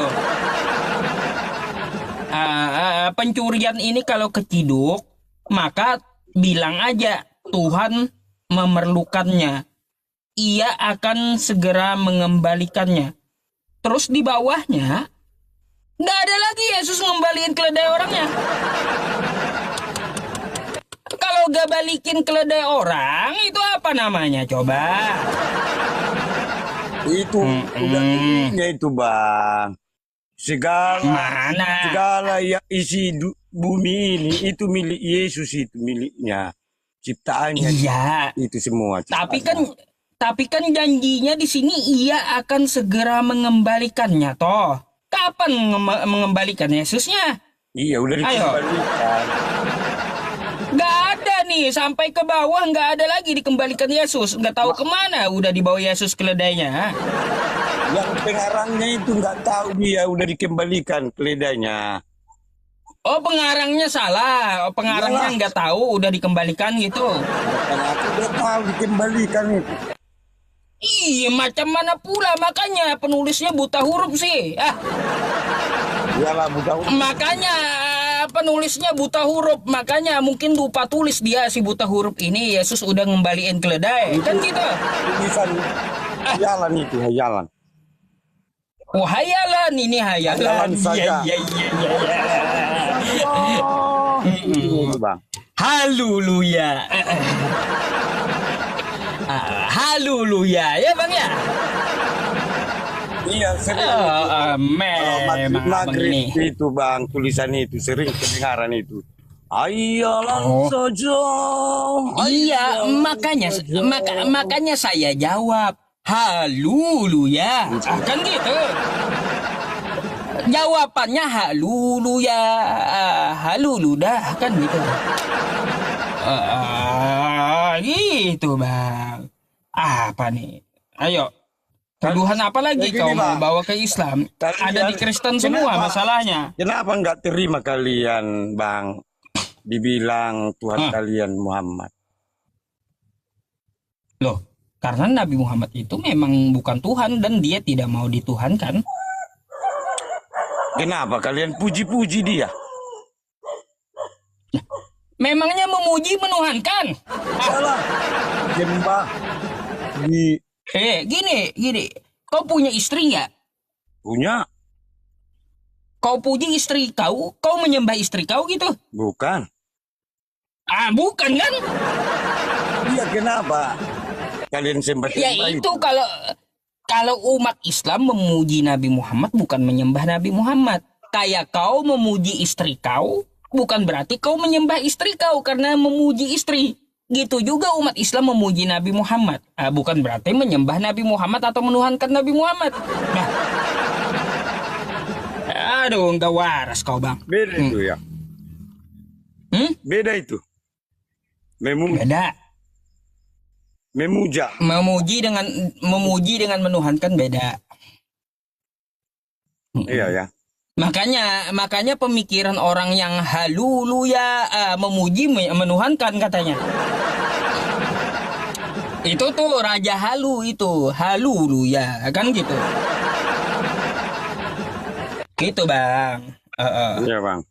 Pencurian ini kalau keciduk, maka bilang aja Tuhan memerlukannya. Ia akan segera mengembalikannya. Terus di bawahnya, nggak ada lagi Yesus ngembaliin keledai orangnya. Kalau gak balikin keledai orang, itu apa namanya coba? Itu udah miliknya itu bang. Segala ya isi bumi ini itu milik Yesus, itu miliknya. Ciptaannya Iya. itu semua. Tapi kan janjinya di sini ia akan segera mengembalikannya toh. Kapan mengembalikan Yesusnya? Iya udah dikembalikan. Nggak ada nih, sampai ke bawah nggak ada lagi dikembalikan Yesus. Nggak tahu kemana udah dibawa Yesus keledainya. Yang pengarangnya itu nggak tahu dia udah dikembalikan keledainya. Oh, pengarangnya salah. Oh, pengarangnya nggak tahu udah dikembalikan gitu. Aku udah tahu dikembalikan itu. Iya, macam mana pula, makanya penulisnya buta huruf sih. Iyalah buta huruf. Makanya penulisnya buta huruf, makanya mungkin lupa tulis dia si buta huruf ini. Yesus udah ngembaliin keledai, kan gitu. Tulisan hayalan itu, hayalan. Oh, hayalan, ini hayalan. Hayalan saja. Iya. Itu bang. Haleluya. Haleluya ya bang ya. Iya sering. Maghrib itu bang, tulisan itu sering kedengaran itu. Hayalan saja. Iya, makanya saya jawab haleluya. Kan gitu. Jawabannya haleluya. Haluludah kan gitu. Gitu bang. Apa nih? Ayo. Tuduhan apa lagi Jadi, kau mau Bang, bawa ke Islam? Ada di Kristen semua masalahnya. Kenapa nggak terima kalian bang? Dibilang Tuhan kalian Muhammad. Loh, karena Nabi Muhammad itu memang bukan Tuhan dan dia tidak mau dituhankan. Kenapa kalian puji-puji dia? Memangnya memuji menuhankan? Salah. Jembah. Gini. Kau punya istri nggak? Punya? Kau puji istri kau menyembah istri kau gitu? Bukan. Bukan kan? Iya kenapa? Kalian sembah Ya itu kalau umat Islam memuji Nabi Muhammad bukan menyembah Nabi Muhammad. Kayak kau memuji istri kau, bukan berarti kau menyembah istri kau karena memuji istri. Gitu juga umat Islam memuji Nabi Muhammad. Bukan berarti menyembah Nabi Muhammad atau menuhankan Nabi Muhammad. Nah. Aduh, nggak waras kau bang. Beda itu ya. Beda itu. Beda. Memuji dengan menuhankan beda. Iya ya. Makanya pemikiran orang yang haleluya memuji menuhankan katanya. Itu tuh Raja Halu itu, haleluya kan gitu. Gitu bang. Iya bang.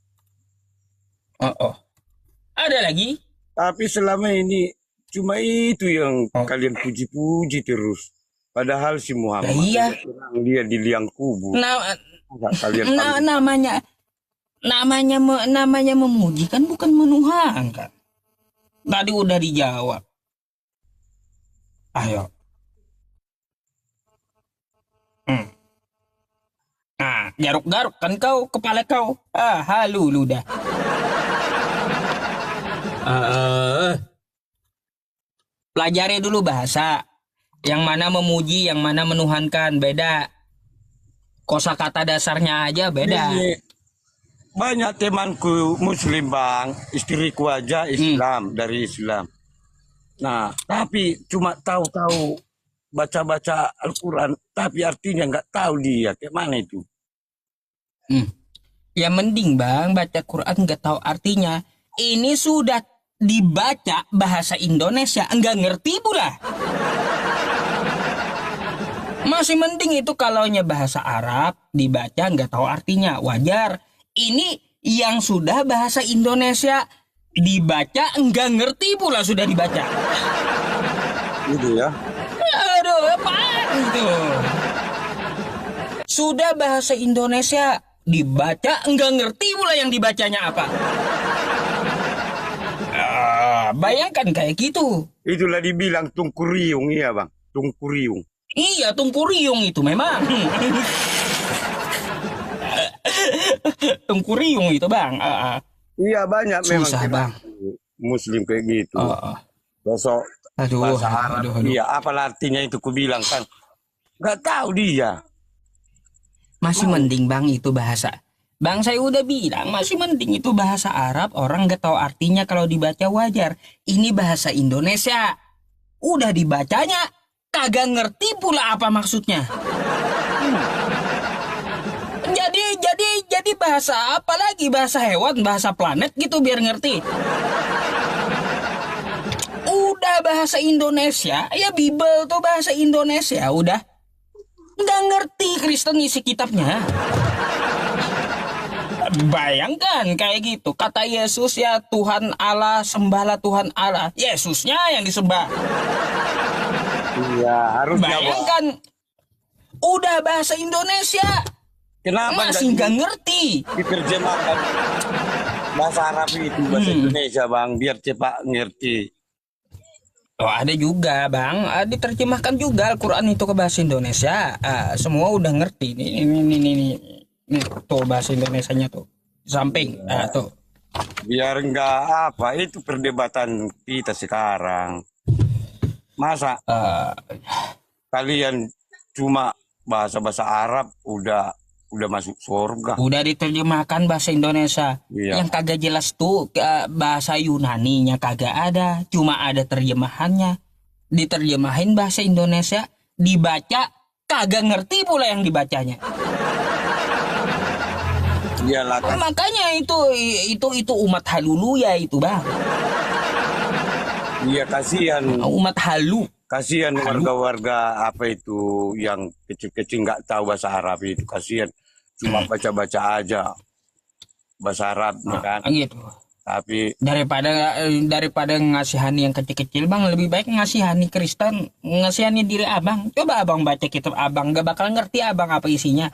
Ada lagi? Tapi selama ini cuma itu yang kalian puji-puji terus. Padahal si Muhammad dia di liang kubur. Namanya memuji kan bukan menuhankan. Tadi udah dijawab. Ayo. Garuk-garuk kan kau kepala kau. Halu dah. Pelajari dulu bahasa. Yang mana memuji, yang mana menuhankan, beda. Kosakata dasarnya aja beda. Ini banyak temanku Muslim bang, istriku aja Islam dari Islam. Nah, tapi cuma tahu-tahu baca-baca Al-Quran, tapi artinya nggak tahu dia kayak mana itu. Ya mending bang baca Quran nggak tahu artinya. Ini sudah dibaca bahasa Indonesia nggak ngerti pula. Masih mending itu kalaunya bahasa Arab dibaca nggak tahu artinya, wajar. Ini yang sudah bahasa Indonesia dibaca nggak ngerti pula sudah dibaca. Gitu ya. Aduh, apaan itu? Sudah bahasa Indonesia dibaca nggak ngerti pula yang dibacanya apa. Bayangkan kayak gitu. Itulah dibilang tungkuriung, iya bang, tungkuriung. Iya, tungkuriung itu memang. Tungkuriung itu bang. Iya banyak memang Susah bang. Muslim kayak gitu. Besok Aduh, bahasa Arab, aduh. iya apa artinya itu ku bilang kan, nggak tahu dia. Masih mending bang itu bahasa. Bang saya udah bilang masih mending itu bahasa Arab, orang nggak tahu artinya kalau dibaca wajar. Ini bahasa Indonesia. Udah dibacanya kagak ngerti pula apa maksudnya. Jadi bahasa apa lagi? Bahasa hewan, bahasa planet gitu biar ngerti. Udah bahasa Indonesia, ya Bible tuh bahasa Indonesia, udah. Nggak ngerti Kristen isi kitabnya. Bayangkan kayak gitu. Kata Yesus ya Tuhan Allah, sembahlah Tuhan Allah. Yesusnya yang disembah. Iya harus Bayangkan. Udah bahasa Indonesia. Kenapa Masih nggak ngerti. diterjemahkan bahasa Arab itu bahasa Indonesia bang, biar cepat ngerti. Oh ada juga bang, diterjemahkan juga Al-Quran itu ke bahasa Indonesia. Semua udah ngerti. Nih tuh bahasa Indonesianya tuh. Di samping, tuh. Biar enggak apa itu perdebatan kita sekarang. Masa kalian cuma bahasa Arab udah masuk surga. Udah diterjemahkan bahasa Indonesia. Iya. Yang kagak jelas tuh bahasa Yunaninya kagak ada, cuma ada terjemahannya. Diterjemahin bahasa Indonesia, dibaca kagak ngerti pula yang dibacanya. Iyalah kan. Makanya itu umat halulu ya itu bang. Iya kasihan. Umat halu. Kasihan warga-warga apa itu yang kecil-kecil nggak tahu bahasa Arab itu, kasihan cuma baca-baca aja bahasa Arab kan. Gitu. Tapi daripada ngasihani yang kecil-kecil bang, lebih baik ngasihani Kristen, ngasihani diri abang. Coba abang baca kitab abang, gak bakal ngerti abang apa isinya.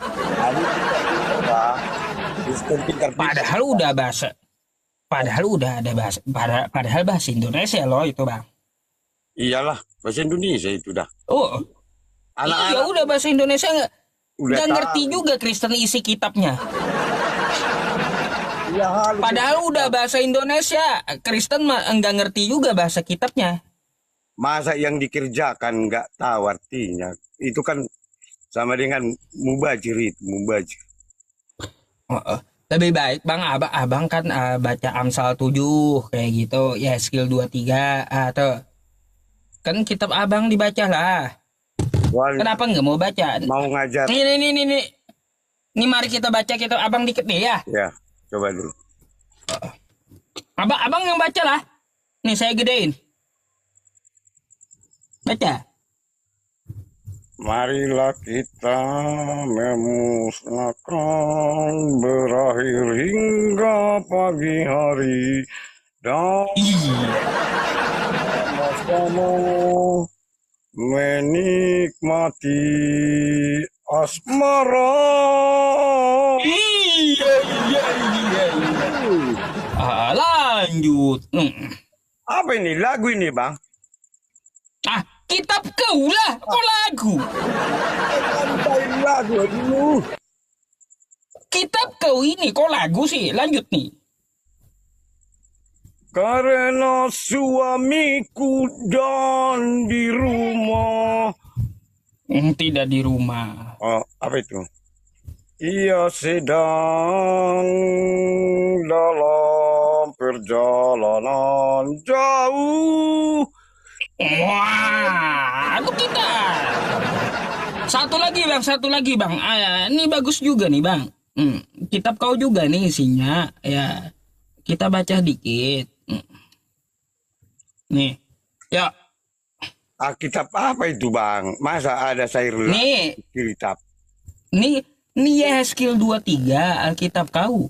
Padahal udah ada bahasa, padahal bahasa Indonesia loh itu bang. iyalah bahasa Indonesia itu dah. Oh, iya udah bahasa Indonesia nggak tahu. ngerti juga Kristen isi kitabnya. Ya, Padahal udah bahasa Indonesia, Kristen nggak ngerti juga bahasa kitabnya. masa yang dikerjakan nggak tahu artinya, itu kan sama dengan mubajir itu, mubajir. Lebih baik bang, abang kan baca Amsal 7 kayak gitu, ya skill 23 atau kan kitab abang dibaca lah. Kenapa nggak mau baca? Mau ngajar. Ini mari kita baca kitab abang dikit nih ya. Ya, coba dulu. Abang yang baca lah. Nih saya gedein. Baca. Marilah kita memusnahkan berakhir hingga pagi hari dan sama-sama menikmati asmara. Iya. Lanjut. Apa ini lagu ini bang? Kitab kau lah, kok lagu? Lagu dulu. Kitab kau ini kok lagu sih? Lanjut nih. Karena suamiku dan di rumah Tidak di rumah. Oh, apa itu? Ia sedang dalam perjalanan jauh. Wah, itu kita. Satu lagi bang. Ini bagus juga nih bang. Kitab kau juga nih isinya. Ya, kita baca dikit. Nih, ya. Alkitab apa itu bang? Masa ada sayur Nih, kitab? nih Yehezkiel 23 Alkitab kau.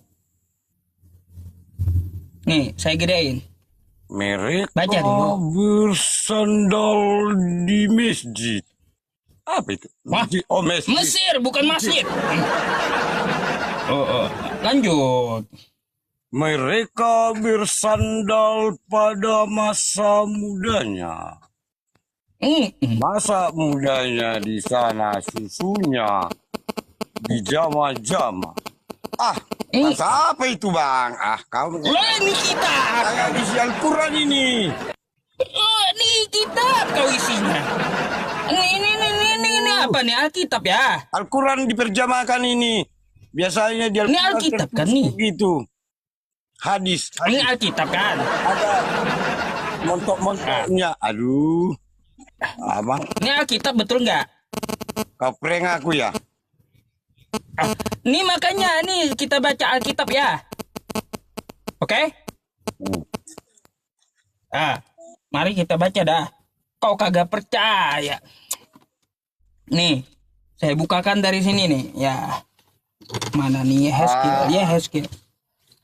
Nih, saya gedein. Mereka Baca dulu. bersandal di masjid. Apa itu? Wah, Oh, masjid. Mesir bukan masjid. Lanjut. Mereka bersandal pada masa mudanya. Masa mudanya di sana susunya dijama-jama. Masa apa itu bang? Kau Lah, ini kita. kayak isi Al-Quran ini. Nih kitab kau isinya. Ini apa nih Alkitab ya? Al-Quran diperjamakan ini. Biasanya dia Ini Alkitab kan nih? Gitu. Hadis. Ini Alkitab kan? Ada montok-montoknya. Aduh. Abang, Ini Alkitab betul nggak? kau prank aku ya? Nih makanya nih kita baca Alkitab ya. Oke? Mari kita baca dah. Kau kagak percaya. Nih, saya bukakan dari sini nih. Ya. Mana nih Yehezkiel.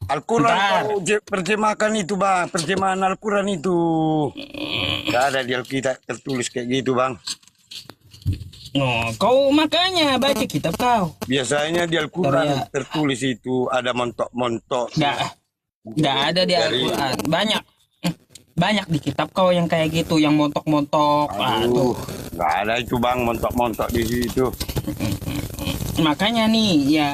Al-Quran Bentar. kau terjemahkan itu bang. Terjemahan Al-Quran itu. Gak ada di Alkitab tertulis kayak gitu bang. Oh, kau makanya baca kitab kau. Biasanya di Al-Quran Ya. tertulis itu ada montok-montok. Nggak ada di Al-Quran. Banyak di kitab kau yang kayak gitu, yang montok-montok. Aduh, gak ada itu bang montok-montok di situ. Makanya nih ya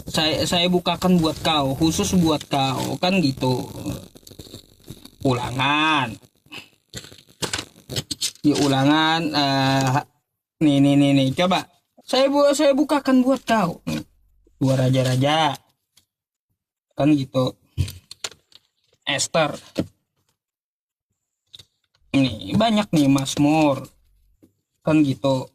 saya bukakan buat kau, khusus buat kau kan gitu. Ulangan. Di ulangan nih coba. Saya bukakan buat kau. Dua raja-raja. Kan gitu. Esther. Ini banyak nih Mazmur. Kan gitu.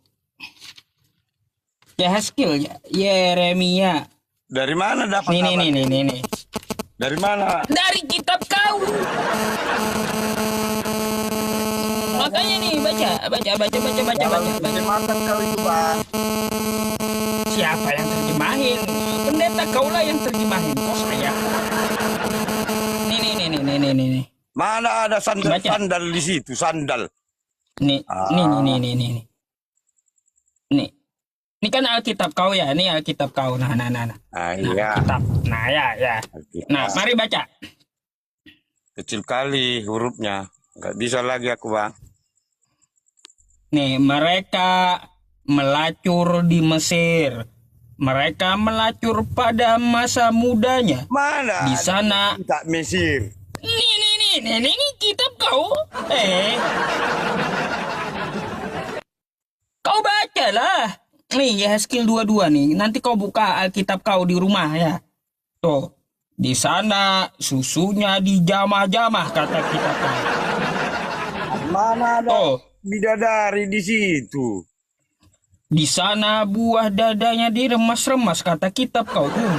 Yehezkiel, Yeremia. Dari mana dapat? Nih. Dari mana? Dari kitab kau. Makanya nih baca. Terjemahkan kau itu bang. Siapa yang terjemahin? Pendeta kau lah yang terjemahin. Kok saya? Nih. Mana ada Baca. sandal di situ, sandal. Nih. Ini kan Alkitab kau ya, ini Alkitab kau. Nah. Iya. Alkitab. Nah, ya. Alkitab. Nah, mari baca. Kecil kali hurufnya. Nggak bisa lagi aku bang. Nih, mereka melacur di Mesir. Mereka melacur pada masa mudanya. Mana? Di sana. Tak Mesir. Ini kitab kau. Kau bacalah. Nih, Yehezkiel 22 nih. Nanti kau buka Alkitab kau di rumah ya. Tuh. Di sana susunya dijamah-jamah kata kitab kau. Mana ada Tuh. bidadari di situ? Di sana buah dadanya diremas-remas kata kitab kau tuh.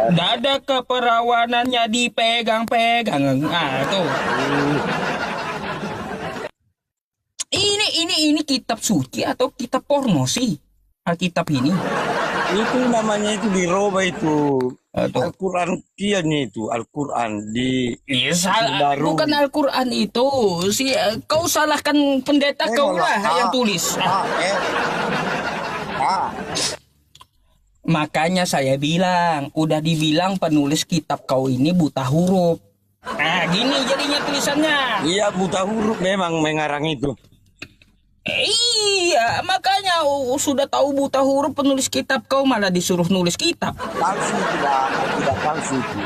Dada keperawanannya dipegang-pegang. Tuh. Ini kitab suci atau kitab porno sih? Alkitab ini. Itu namanya itu diroba itu. Tuh. Al-Quran kiannya itu. Al-Quran di Iya, baru. bukan Al-Quran itu. Kau salahkan pendeta kau lah yang tulis. Makanya saya bilang, udah dibilang penulis kitab kau ini buta huruf. Gini jadinya tulisannya. Iya buta huruf memang mengarang itu. Iya, makanya sudah tahu buta huruf penulis kitab kau malah disuruh nulis kitab. Palsu itu bang, tidak palsu itu.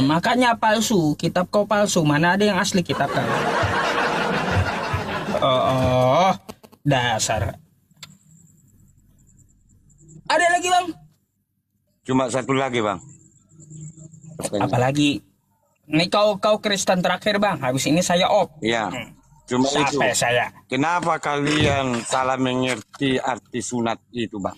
Makanya palsu, kitab kau palsu. Mana ada yang asli kitab kau? Dasar. Ada lagi bang? Cuma satu lagi bang. Apalagi? Ini kau Kristen terakhir bang. Habis ini saya off. Ya, cuma itu. Sampai saya. Kenapa kalian salah mengerti arti sunat itu bang?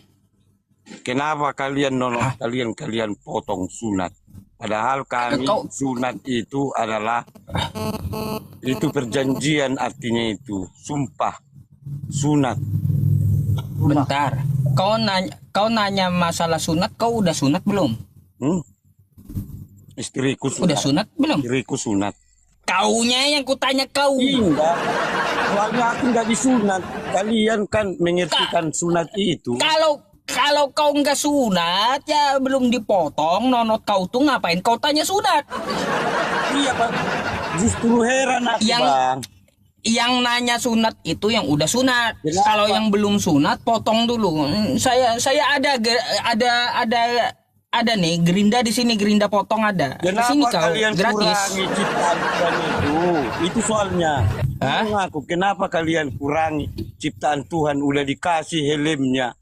Kenapa kalian nolak kalian potong sunat? Padahal kami sunat itu adalah itu perjanjian, artinya itu sumpah sunat. Bentar. Kau nanya masalah sunat. Kau udah sunat belum? Istriku sunat. Udah sunat belum? Istriku sunat. Kaunya yang kutanya kau. Enggak. Soalnya aku nggak disunat. Kalian kan mengertikan sunat itu. Kalau kau nggak sunat ya belum dipotong nonot kau tuh ngapain kau tanya sunat? Iya bang. Justru heran aku bang. Yang nanya sunat itu yang udah sunat. Kenapa? Kalau yang belum sunat potong dulu. Saya ada nih gerinda di sini, gerinda potong ada. Di sini Kenapa kau kalian gratis. kurangi ciptaan Tuhan itu? Itu soalnya. Aku kenapa kalian kurangi ciptaan Tuhan, udah dikasih helmnya.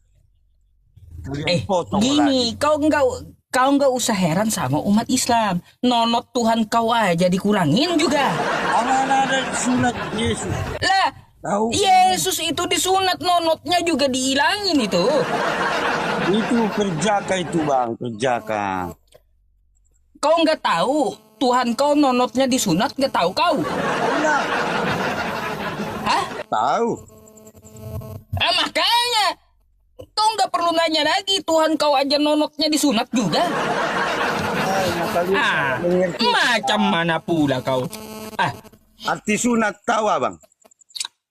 Kalian potong Gini, lagi. kau nggak usah heran sama umat Islam. Nonot Tuhan kau aja dikurangin juga. Mana ada sunat Yesus? Lah, Tahu? Yesus itu disunat, nonotnya juga dihilangin itu. Itu kerjaka itu bang, kerjaka. Kau nggak tahu Tuhan kau nonotnya disunat, nggak tahu kau? Enggak. Hah? Tahu. Makanya kau nggak perlu nanya lagi, Tuhan kau aja nonotnya disunat juga. Macam mana pula kau? Arti sunat tahu bang?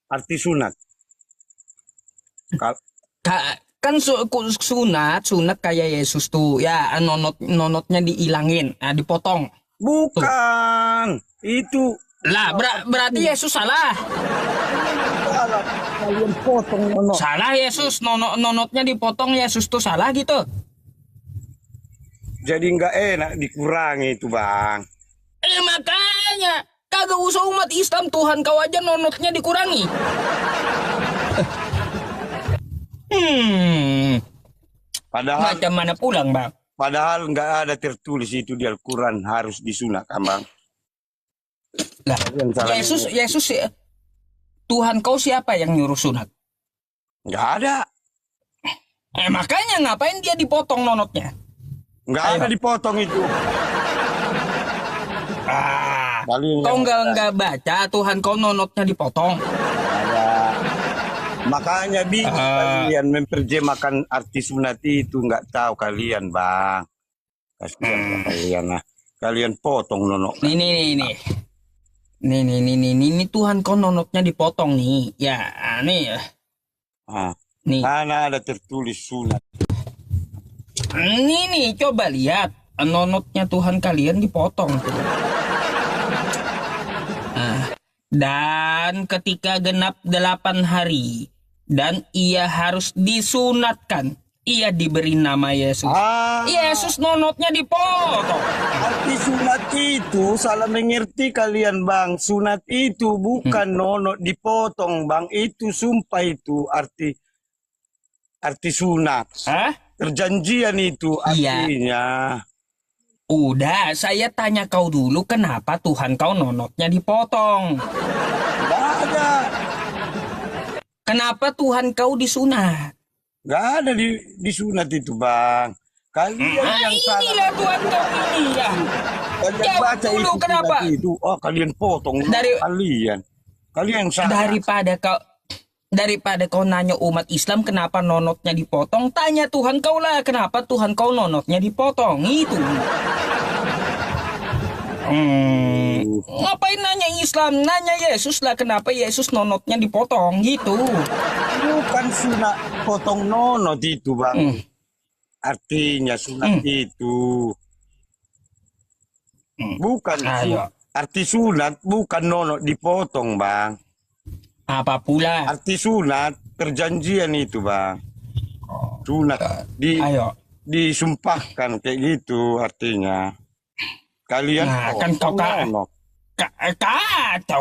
Arti sunat. Kan sunat kayak Yesus tuh ya, nonotnya dihilangin, dipotong. Bukan. Itu. Lah berarti Yesus salah. Kalian potong nonot. Salah Yesus, nonotnya dipotong, Yesus tuh salah gitu. Jadi nggak enak dikurangi itu bang. Makanya kagak usah umat Islam, Tuhan kau aja nonotnya dikurangi. Padahal Macam mana pulang bang? Padahal nggak ada tertulis itu di Al-Quran harus disunat kan bang. Lah, Yesus Tuhan kau siapa yang nyuruh sunat? Nggak ada. Makanya ngapain dia dipotong nonotnya? Nggak ada dipotong itu. Kau nggak baca Tuhan kau nonotnya dipotong? Makanya bingung kalian memperjemahkan arti sunat itu, nggak tahu kalian bang. Kasihan kalian lah. Kalian potong nonok. Nih Tuhan kau nonotnya dipotong nih. Ya, nih ya. Nih. Mana ada tertulis sunat? Nih, coba lihat. Nonotnya Tuhan kalian dipotong tuh. Dan ketika genap 8 hari dan ia harus disunatkan, ia diberi nama Yesus. Yesus nonotnya dipotong. Arti sunat itu salah mengerti kalian bang. Sunat itu bukan nonot dipotong bang. Itu sumpah itu arti sunat. Perjanjian itu artinya. Udah, saya tanya kau dulu, kenapa Tuhan kau nonotnya dipotong? Nggak ada. Kenapa Tuhan kau disunat? Nggak ada disunat itu bang. Kalian yang salah. Inilah Tuhan kau ini ya. Kalian baca dulu, itu kenapa? Itu. Kalian potong kalian. Kalian yang salah. Daripada kau nanya umat Islam kenapa nonotnya dipotong, tanya Tuhan kau lah kenapa Tuhan kau nonotnya dipotong. Itu. Ngapain nanya Islam? Nanya Yesus lah kenapa Yesus nonotnya dipotong gitu. Bukan sunat potong nonot itu bang. Artinya sunat itu. Bukan. Arti sunat bukan nonot dipotong bang. Apa pula? Arti sunat perjanjian itu bang. Sunat disumpahkan kayak gitu artinya. Kalian kan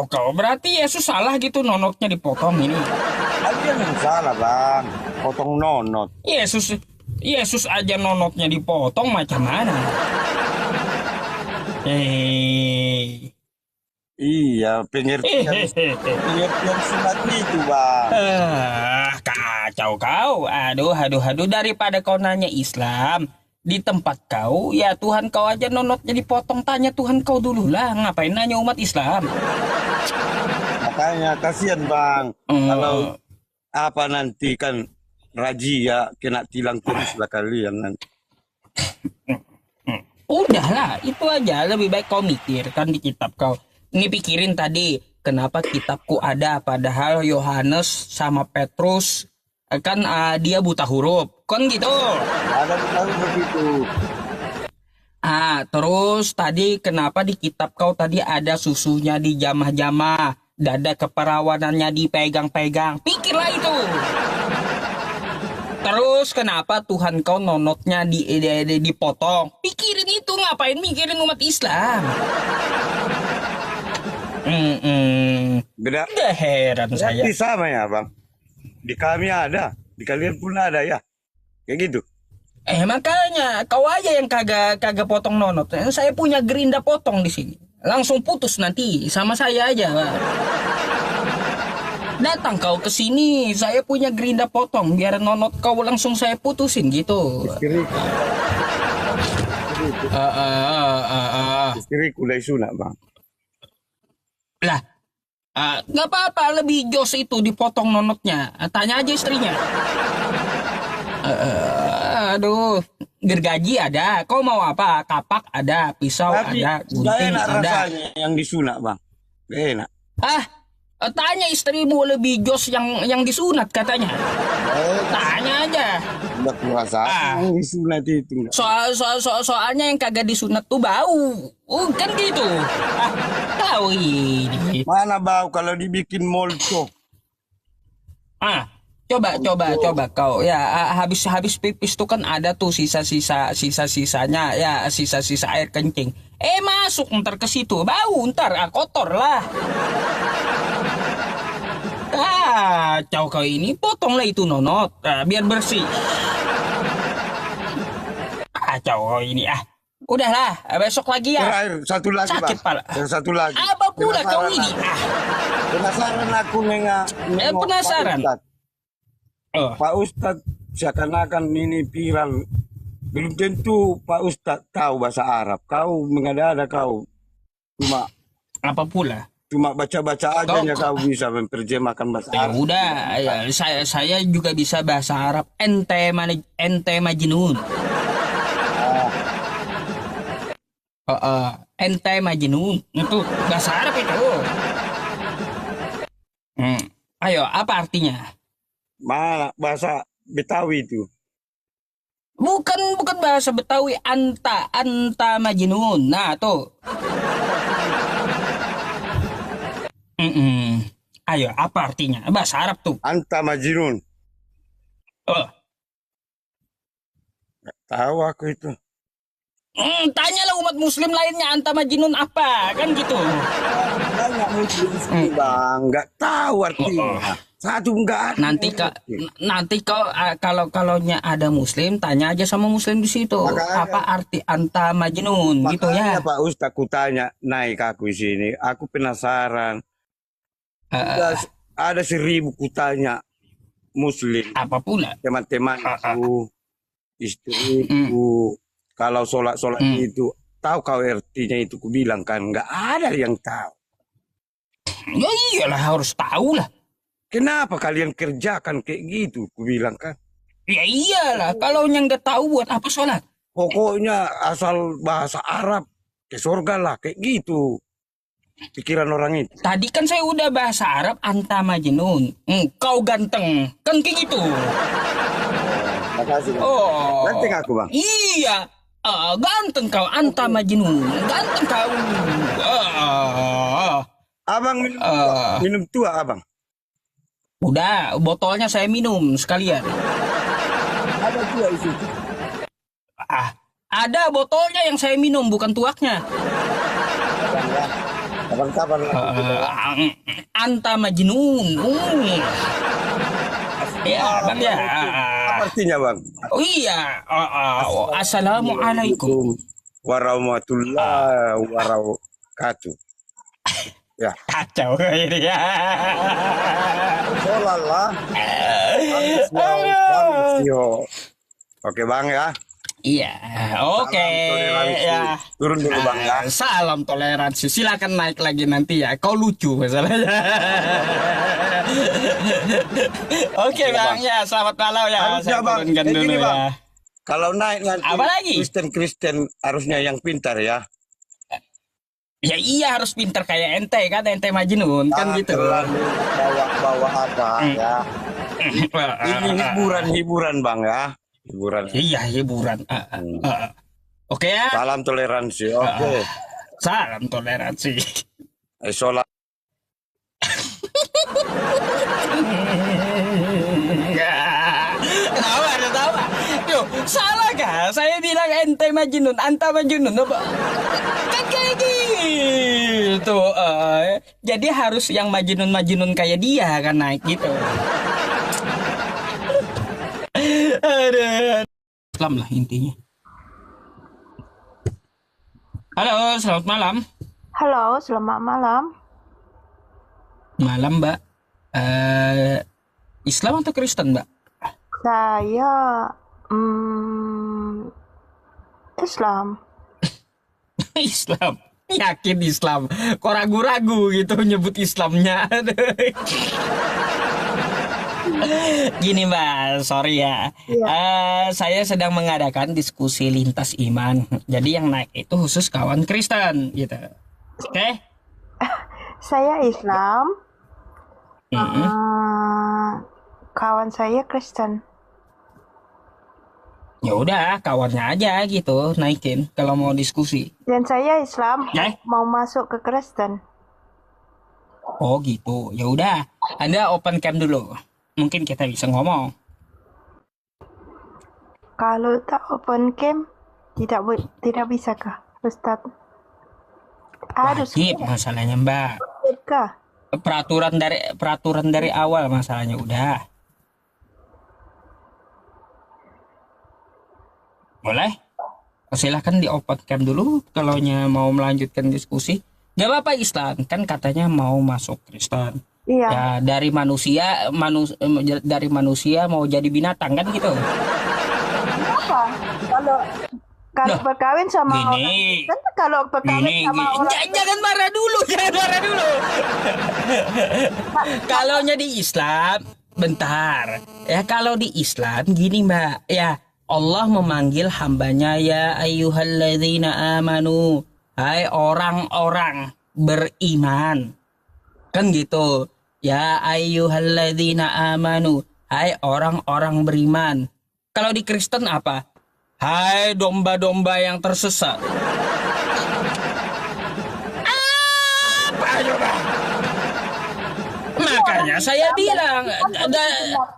kau berarti Yesus salah gitu nonotnya dipotong ini. kalian yang salah bang, potong nonot. Yesus aja nonotnya dipotong macam mana? Iya, pengertian sunat itu bang. Kacau kau. Aduh. Daripada kau nanya Islam di tempat kau, ya Tuhan kau aja nonotnya dipotong. Tanya Tuhan kau dulu lah. Ngapain nanya umat Islam? Makanya kasihan bang. Kalau apa nanti kan razia kena tilang terus lah kalian nanti. Udahlah, itu aja. Lebih baik kau mikir kan di kitab kau. Ini pikirin tadi, kenapa kitabku ada padahal Yohanes sama Petrus kan dia buta huruf. Kan gitu. Ada begitu. Terus tadi kenapa di kitab kau tadi ada susunya di jamah-jamah, dada keperawanannya dipegang-pegang. Pikirlah itu. Terus kenapa Tuhan kau nonotnya dipotong? Pikirin itu, ngapain mikirin umat Islam? Beda. Udah heran saya. Berarti sama ya bang. Di kami ada, di kalian pun ada ya. Kayak gitu. Makanya kau aja yang kagak potong nonot. Saya punya gerinda potong di sini. Langsung putus nanti sama saya aja. Datang kau ke sini, saya punya gerinda potong biar nonot kau langsung saya putusin gitu. Istriku udah sunat bang. Lah, nggak apa-apa, lebih jos itu dipotong nonotnya. Tanya aja istrinya. Aduh, gergaji ada. Kau mau apa? Kapak ada, pisau Tapi ada, gak gunting enak ada. rasanya yang disunat bang. Gak enak. Tanya istrimu lebih jos yang disunat katanya. Tanya aja. Udah kurasa yang disunat itu. Soalnya yang kagak disunat tuh bau. Kan gitu. Tahu ini. Mana bau kalau dibikin molto? Coba kau ya, habis pipis tuh kan ada tuh sisanya ya, sisa air kencing. Masuk ntar ke situ bau, ntar kotor lah. Kacau kau ini, potonglah itu nonot biar bersih. Kacau kau ini udahlah, besok lagi ya. Terakhir satu lagi Sakit bang. pala. Satu lagi. Apa pula kau ini? Penasaran aku nengok Penasaran. Pak Ustadz seakan-akan ini viral. Belum tentu Pak Ustadz tahu bahasa Arab. Kau mengada-ada kau. Apa pula? Cuma baca-baca aja ya kau bisa memperjemahkan bahasa Arab. Udah, ya, saya juga bisa bahasa Arab. Ente majnun. Ente majnun. Itu bahasa Arab itu. Ayo, apa artinya? Mana bahasa Betawi itu? Bukan bahasa Betawi. Anta majnun. Nah, tuh. Ayo, apa artinya? Bahasa Arab tuh. Anta majnun. Nggak tahu aku itu. Tanyalah umat muslim lainnya anta majnun apa, kan gitu. Banyak muslim sini bang, nggak tahu artinya. Satu nggak ada. Nanti kalau ada muslim, tanya aja sama muslim di situ. Apa arti anta majnun gitu ya. Pak Ustadz aku tanya naik aku sini, aku penasaran. Ada 1000 kutanya muslim. Apa pula? Teman-temanku, istriku. Kalau sholat itu tahu kau artinya itu, ku bilang kan nggak ada yang tahu. Ya iyalah, harus tahu lah. Kenapa kalian kerjakan kayak gitu? Ku bilang kan. Ya iyalah, kalau yang nggak tahu buat apa sholat? Pokoknya asal bahasa Arab ke surga lah, kayak gitu pikiran orang itu. Tadi kan saya udah bahasa Arab anta majnun. Kau ganteng, kan kayak gitu. Makasih. Ganteng aku bang. Iya. Ganteng kau, anta majnun. Ganteng kau. Abang minum tua abang. Udah, botolnya saya minum sekalian. Ada tua isi. Ada botolnya yang saya minum, bukan tuaknya. Abang kapan? Anta majnun. Ya, Bang ya. Apa artinya bang? Oh iya. Assalamualaikum. Warahmatullahi wabarakatuh. Ya. Kacau ini ya. Sholat lah. Oke bang ya. Iya, oke Toleransi. ya. Turun dulu bang ya. Salam toleransi. Silakan naik lagi nanti ya. Kau lucu masalahnya. Oke bang ya, selamat malam ya. Harusnya, Saya Bang. turunkan Kayak dulu gini, Bang. ya. Kalau naik nanti Apa lagi? Kristen harusnya yang pintar ya. Ya iya harus pinter kayak ente kan, ente Majnun kan gitu. Terlalu bawa-bawa apa ya. Ini hiburan bang ya. Hiburan. Iya hiburan. Oke ya. Salam toleransi. Oke. Salam toleransi. Sholat. Kenapa? Yo, salah kah? Saya bilang ente Majnun, anta Majnun apa? Kan kayak gitu. Jadi harus yang Majnun kayak dia kan naik gitu. Aduh. Islam lah intinya. Halo, selamat malam. Halo, selamat malam. Malam, Mbak. Islam atau Kristen, Mbak? Saya Islam. Islam. Yakin Islam. Kok ragu-ragu gitu nyebut Islamnya. Gini Mbak, sorry ya. Saya sedang mengadakan diskusi lintas iman. Jadi yang naik itu khusus kawan Kristen gitu. Oke? Saya Islam. Kawan saya Kristen. Ya udah, kawannya aja gitu naikin kalau mau diskusi. Dan saya Islam Ya? mau masuk ke Kristen. Oh gitu. Ya udah, Anda open cam dulu. Mungkin kita bisa ngomong. Kalau tak open cam, tidak bisa kah, Ustaz? Harus Wajib masalahnya Mbak. kah? Peraturan dari awal masalahnya udah. Boleh? Silahkan di open cam dulu kalau mau melanjutkan diskusi. Gak apa-apa Islam kan katanya mau masuk Kristen. Iya. Ya dari manusia mau jadi binatang kan gitu. Kenapa? Kalau Loh, berkawin sama gini. orang Kristen, kalau berkawin sama orang Jangan marah dulu, jangan marah dulu. Kalau di Islam, bentar. Ya kalau di Islam gini Mbak, ya Allah memanggil hambanya ya ayyuhalladzina amanu. Hai orang-orang beriman. Kan gitu. Ya ayyuhalladzina amanu. Hai orang-orang beriman. Kalau di Kristen apa? Hai domba-domba yang tersesat. Apa coba? Makanya saya bilang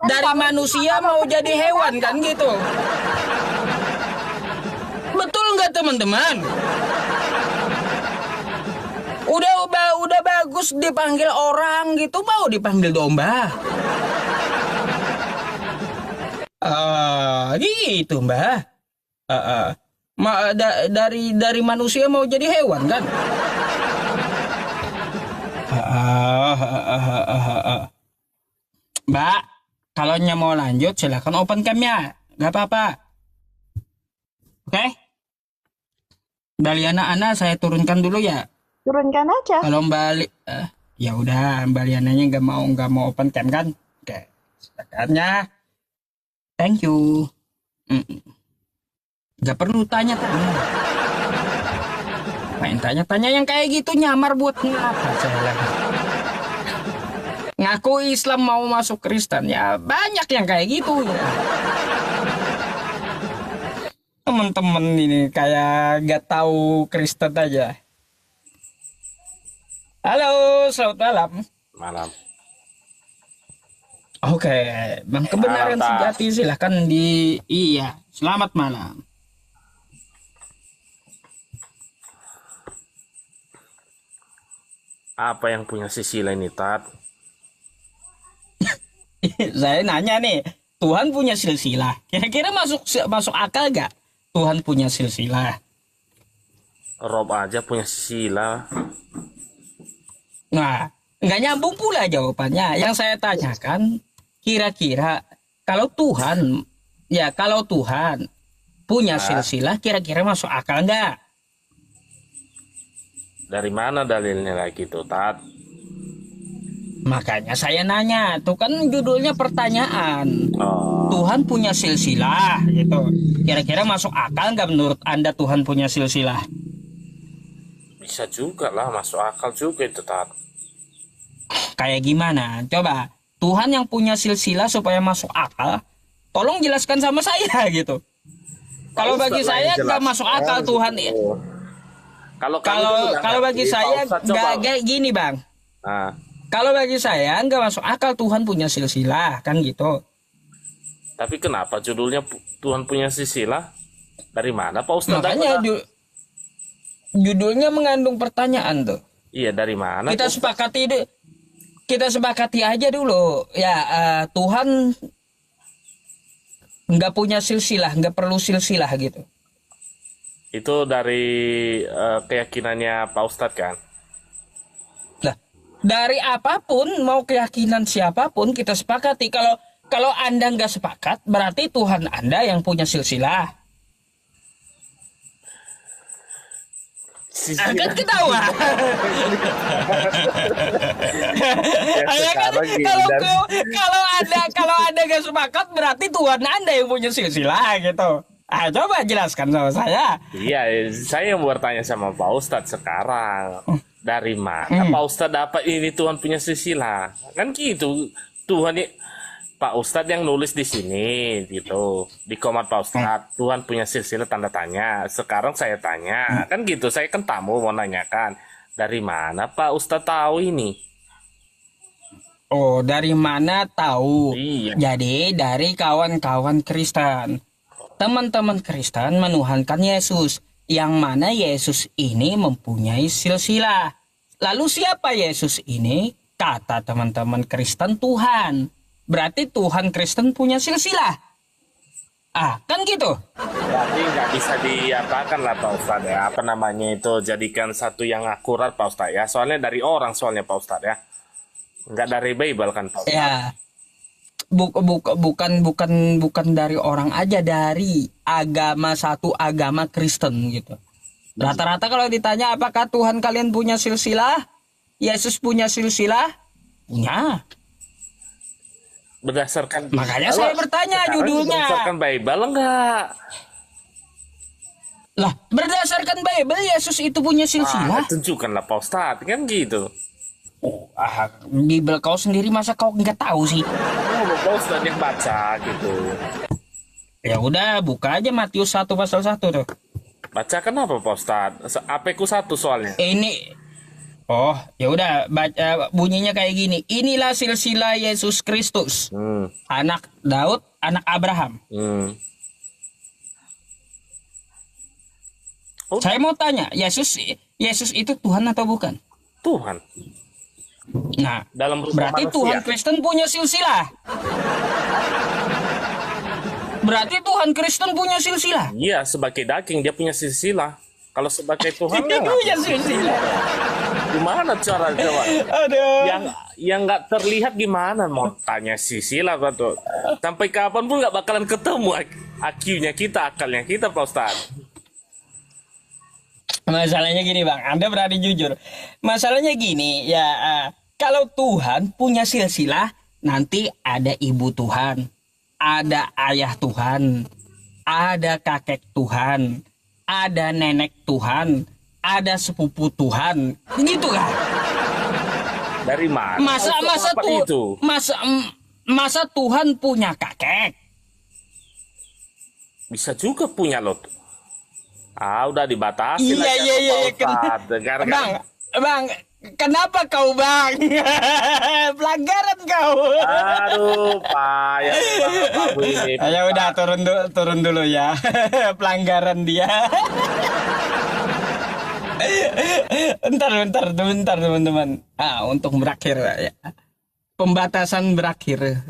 dari manusia mau jadi hewan kan gitu. Betul nggak teman-teman? Udah bagus dipanggil orang gitu, mau dipanggil domba. Gitu Mbak. Dari manusia mau jadi hewan kan? Mbak, kalau mau lanjut silakan open cam-nya, nggak apa-apa. Oke? Dari anak-anak saya turunkan dulu ya. turunkan aja. Kalau ya udah Mbak Liananya nggak mau open cam kan? Oke, silakannya. Thank you. Gak perlu tanya-tanya. Main tanya-tanya yang kayak gitu nyamar buat ngapa saya. Ngaku Islam mau masuk Kristen ya banyak yang kayak gitu ya. Temen-temen ini kayak gak tahu Kristen aja. Halo, selamat malam. Malam. Oke, Bang kebenaran Malam, sejati silahkan iya, selamat malam. Apa yang punya sisi lain ini, Tat? Saya nanya nih, Tuhan punya silsilah. Kira-kira masuk akal gak? Tuhan punya silsilah. Rob aja punya sila. Nah, nggak nyambung pula jawabannya. Yang saya tanyakan, kira-kira kalau Tuhan punya silsilah, kira-kira masuk akal nggak? Dari mana dalilnya lagi tuh, Tat? Makanya saya nanya, tuh kan judulnya pertanyaan. Oh, Tuhan punya silsilah, gitu. Kira-kira masuk akal nggak menurut Anda Tuhan punya silsilah? bisa juga lah, masuk akal juga itu, Tat. Kayak gimana? Coba, Tuhan yang punya silsilah supaya masuk akal, tolong jelaskan sama saya gitu. Kalau Pak bagi Ustadz lah saya yang nggak jelaskan, masuk akal Tuhan. gitu. Kalau kami Kalau tuh udah kalau bagi ngerti, Pak saya Ustadz, coba. nggak kayak gini bang. Nah, Kalau bagi saya nggak masuk akal Tuhan punya silsilah kan gitu. tapi kenapa judulnya Tuhan punya silsilah? Dari mana Pak Ustadz? Makanya dapat? judulnya mengandung pertanyaan tuh. Iya, dari mana? Kita Pak Ustadz? sepakati aja dulu ya, Tuhan nggak punya silsilah, nggak perlu silsilah gitu. Itu dari keyakinannya Pak Ustadz kan? Nah, dari apapun mau keyakinan siapapun kita sepakati. Kalau Anda nggak sepakat berarti Tuhan Anda yang punya silsilah. Kan ketawa. Ya kan, kalau anda gak sepakat berarti Tuhan Anda yang punya silsilah gitu. Coba jelaskan sama saya. Iya, saya mau bertanya sama Pak Ustadz sekarang. Dari mana Pak Ustadz dapat ini Tuhan punya silsilah? Kan gitu. Pak Ustadz yang nulis di sini gitu. Di komat Pak Ustadz, Tuhan punya silsilah tanda tanya. Sekarang saya tanya, kan gitu. Saya kan tamu mau nanyakan. Dari mana Pak Ustadz tahu ini? Oh, dari mana tahu? Iya. Jadi dari kawan-kawan Kristen. Teman-teman Kristen menuhankan Yesus. Yang mana Yesus ini mempunyai silsilah. Lalu siapa Yesus ini? Kata teman-teman Kristen Tuhan. Berarti Tuhan Kristen punya silsilah. Kan gitu. Berarti nggak bisa diapakan lah Pak Ustadz ya. Apa namanya itu, jadikan satu yang akurat Pak Ustadz ya. Soalnya dari orang soalnya Pak Ustadz ya. Nggak dari Bible kan Pak Ustadz. Ya. Bukan dari orang aja, dari satu agama Kristen gitu. Rata-rata kalau ditanya apakah Tuhan kalian punya silsilah? Yesus punya silsilah? Punya. Berdasarkan Makanya saya bertanya sekarang judulnya. berdasarkan Bible enggak? Lah, berdasarkan Bible Yesus itu punya silsilah. Tunjukkanlah Pak Ustadz kan gitu. Bible kau sendiri masa kau nggak tahu sih? Pak Ustadz yang baca gitu. Ya udah, buka aja Matius 1 pasal 1 tuh. Baca kenapa Pak Ustadz? APK 1 soalnya. Ini ya udah, baca bunyinya kayak gini. Inilah silsilah Yesus Kristus. Anak Daud, anak Abraham. Saya mau tanya, Yesus itu Tuhan atau bukan? Tuhan. Nah, Dalam rumah berarti manusia. Tuhan Kristen punya silsilah. Berarti Tuhan Kristen punya silsilah. Iya, sebagai daging dia punya silsilah. Kalau sebagai Tuhan Dia enggak. punya silsilah. Gimana cara coba? Aduh. Yang nggak terlihat gimana mau tanya silsilah kan tuh. Sampai kapan pun nggak bakalan ketemu IQ-nya kita, akalnya kita Pak Ustadz. Masalahnya gini bang, Anda berani jujur. Masalahnya gini, ya kalau Tuhan punya silsilah, nanti ada ibu Tuhan, ada ayah Tuhan, ada kakek Tuhan, ada nenek Tuhan, ada sepupu Tuhan, gitu kan? Dari mana? Masa Tuhan punya kakek? Bisa juga punya loh. Udah dibatasi Iya. Bang, kenapa kau bang? Pelanggaran kau. Aduh, Pak, ya Pak Bu ini. Ayo udah turun dulu ya. Pelanggaran dia. Bentar teman-teman. Untuk berakhir ya. Pembatasan berakhir.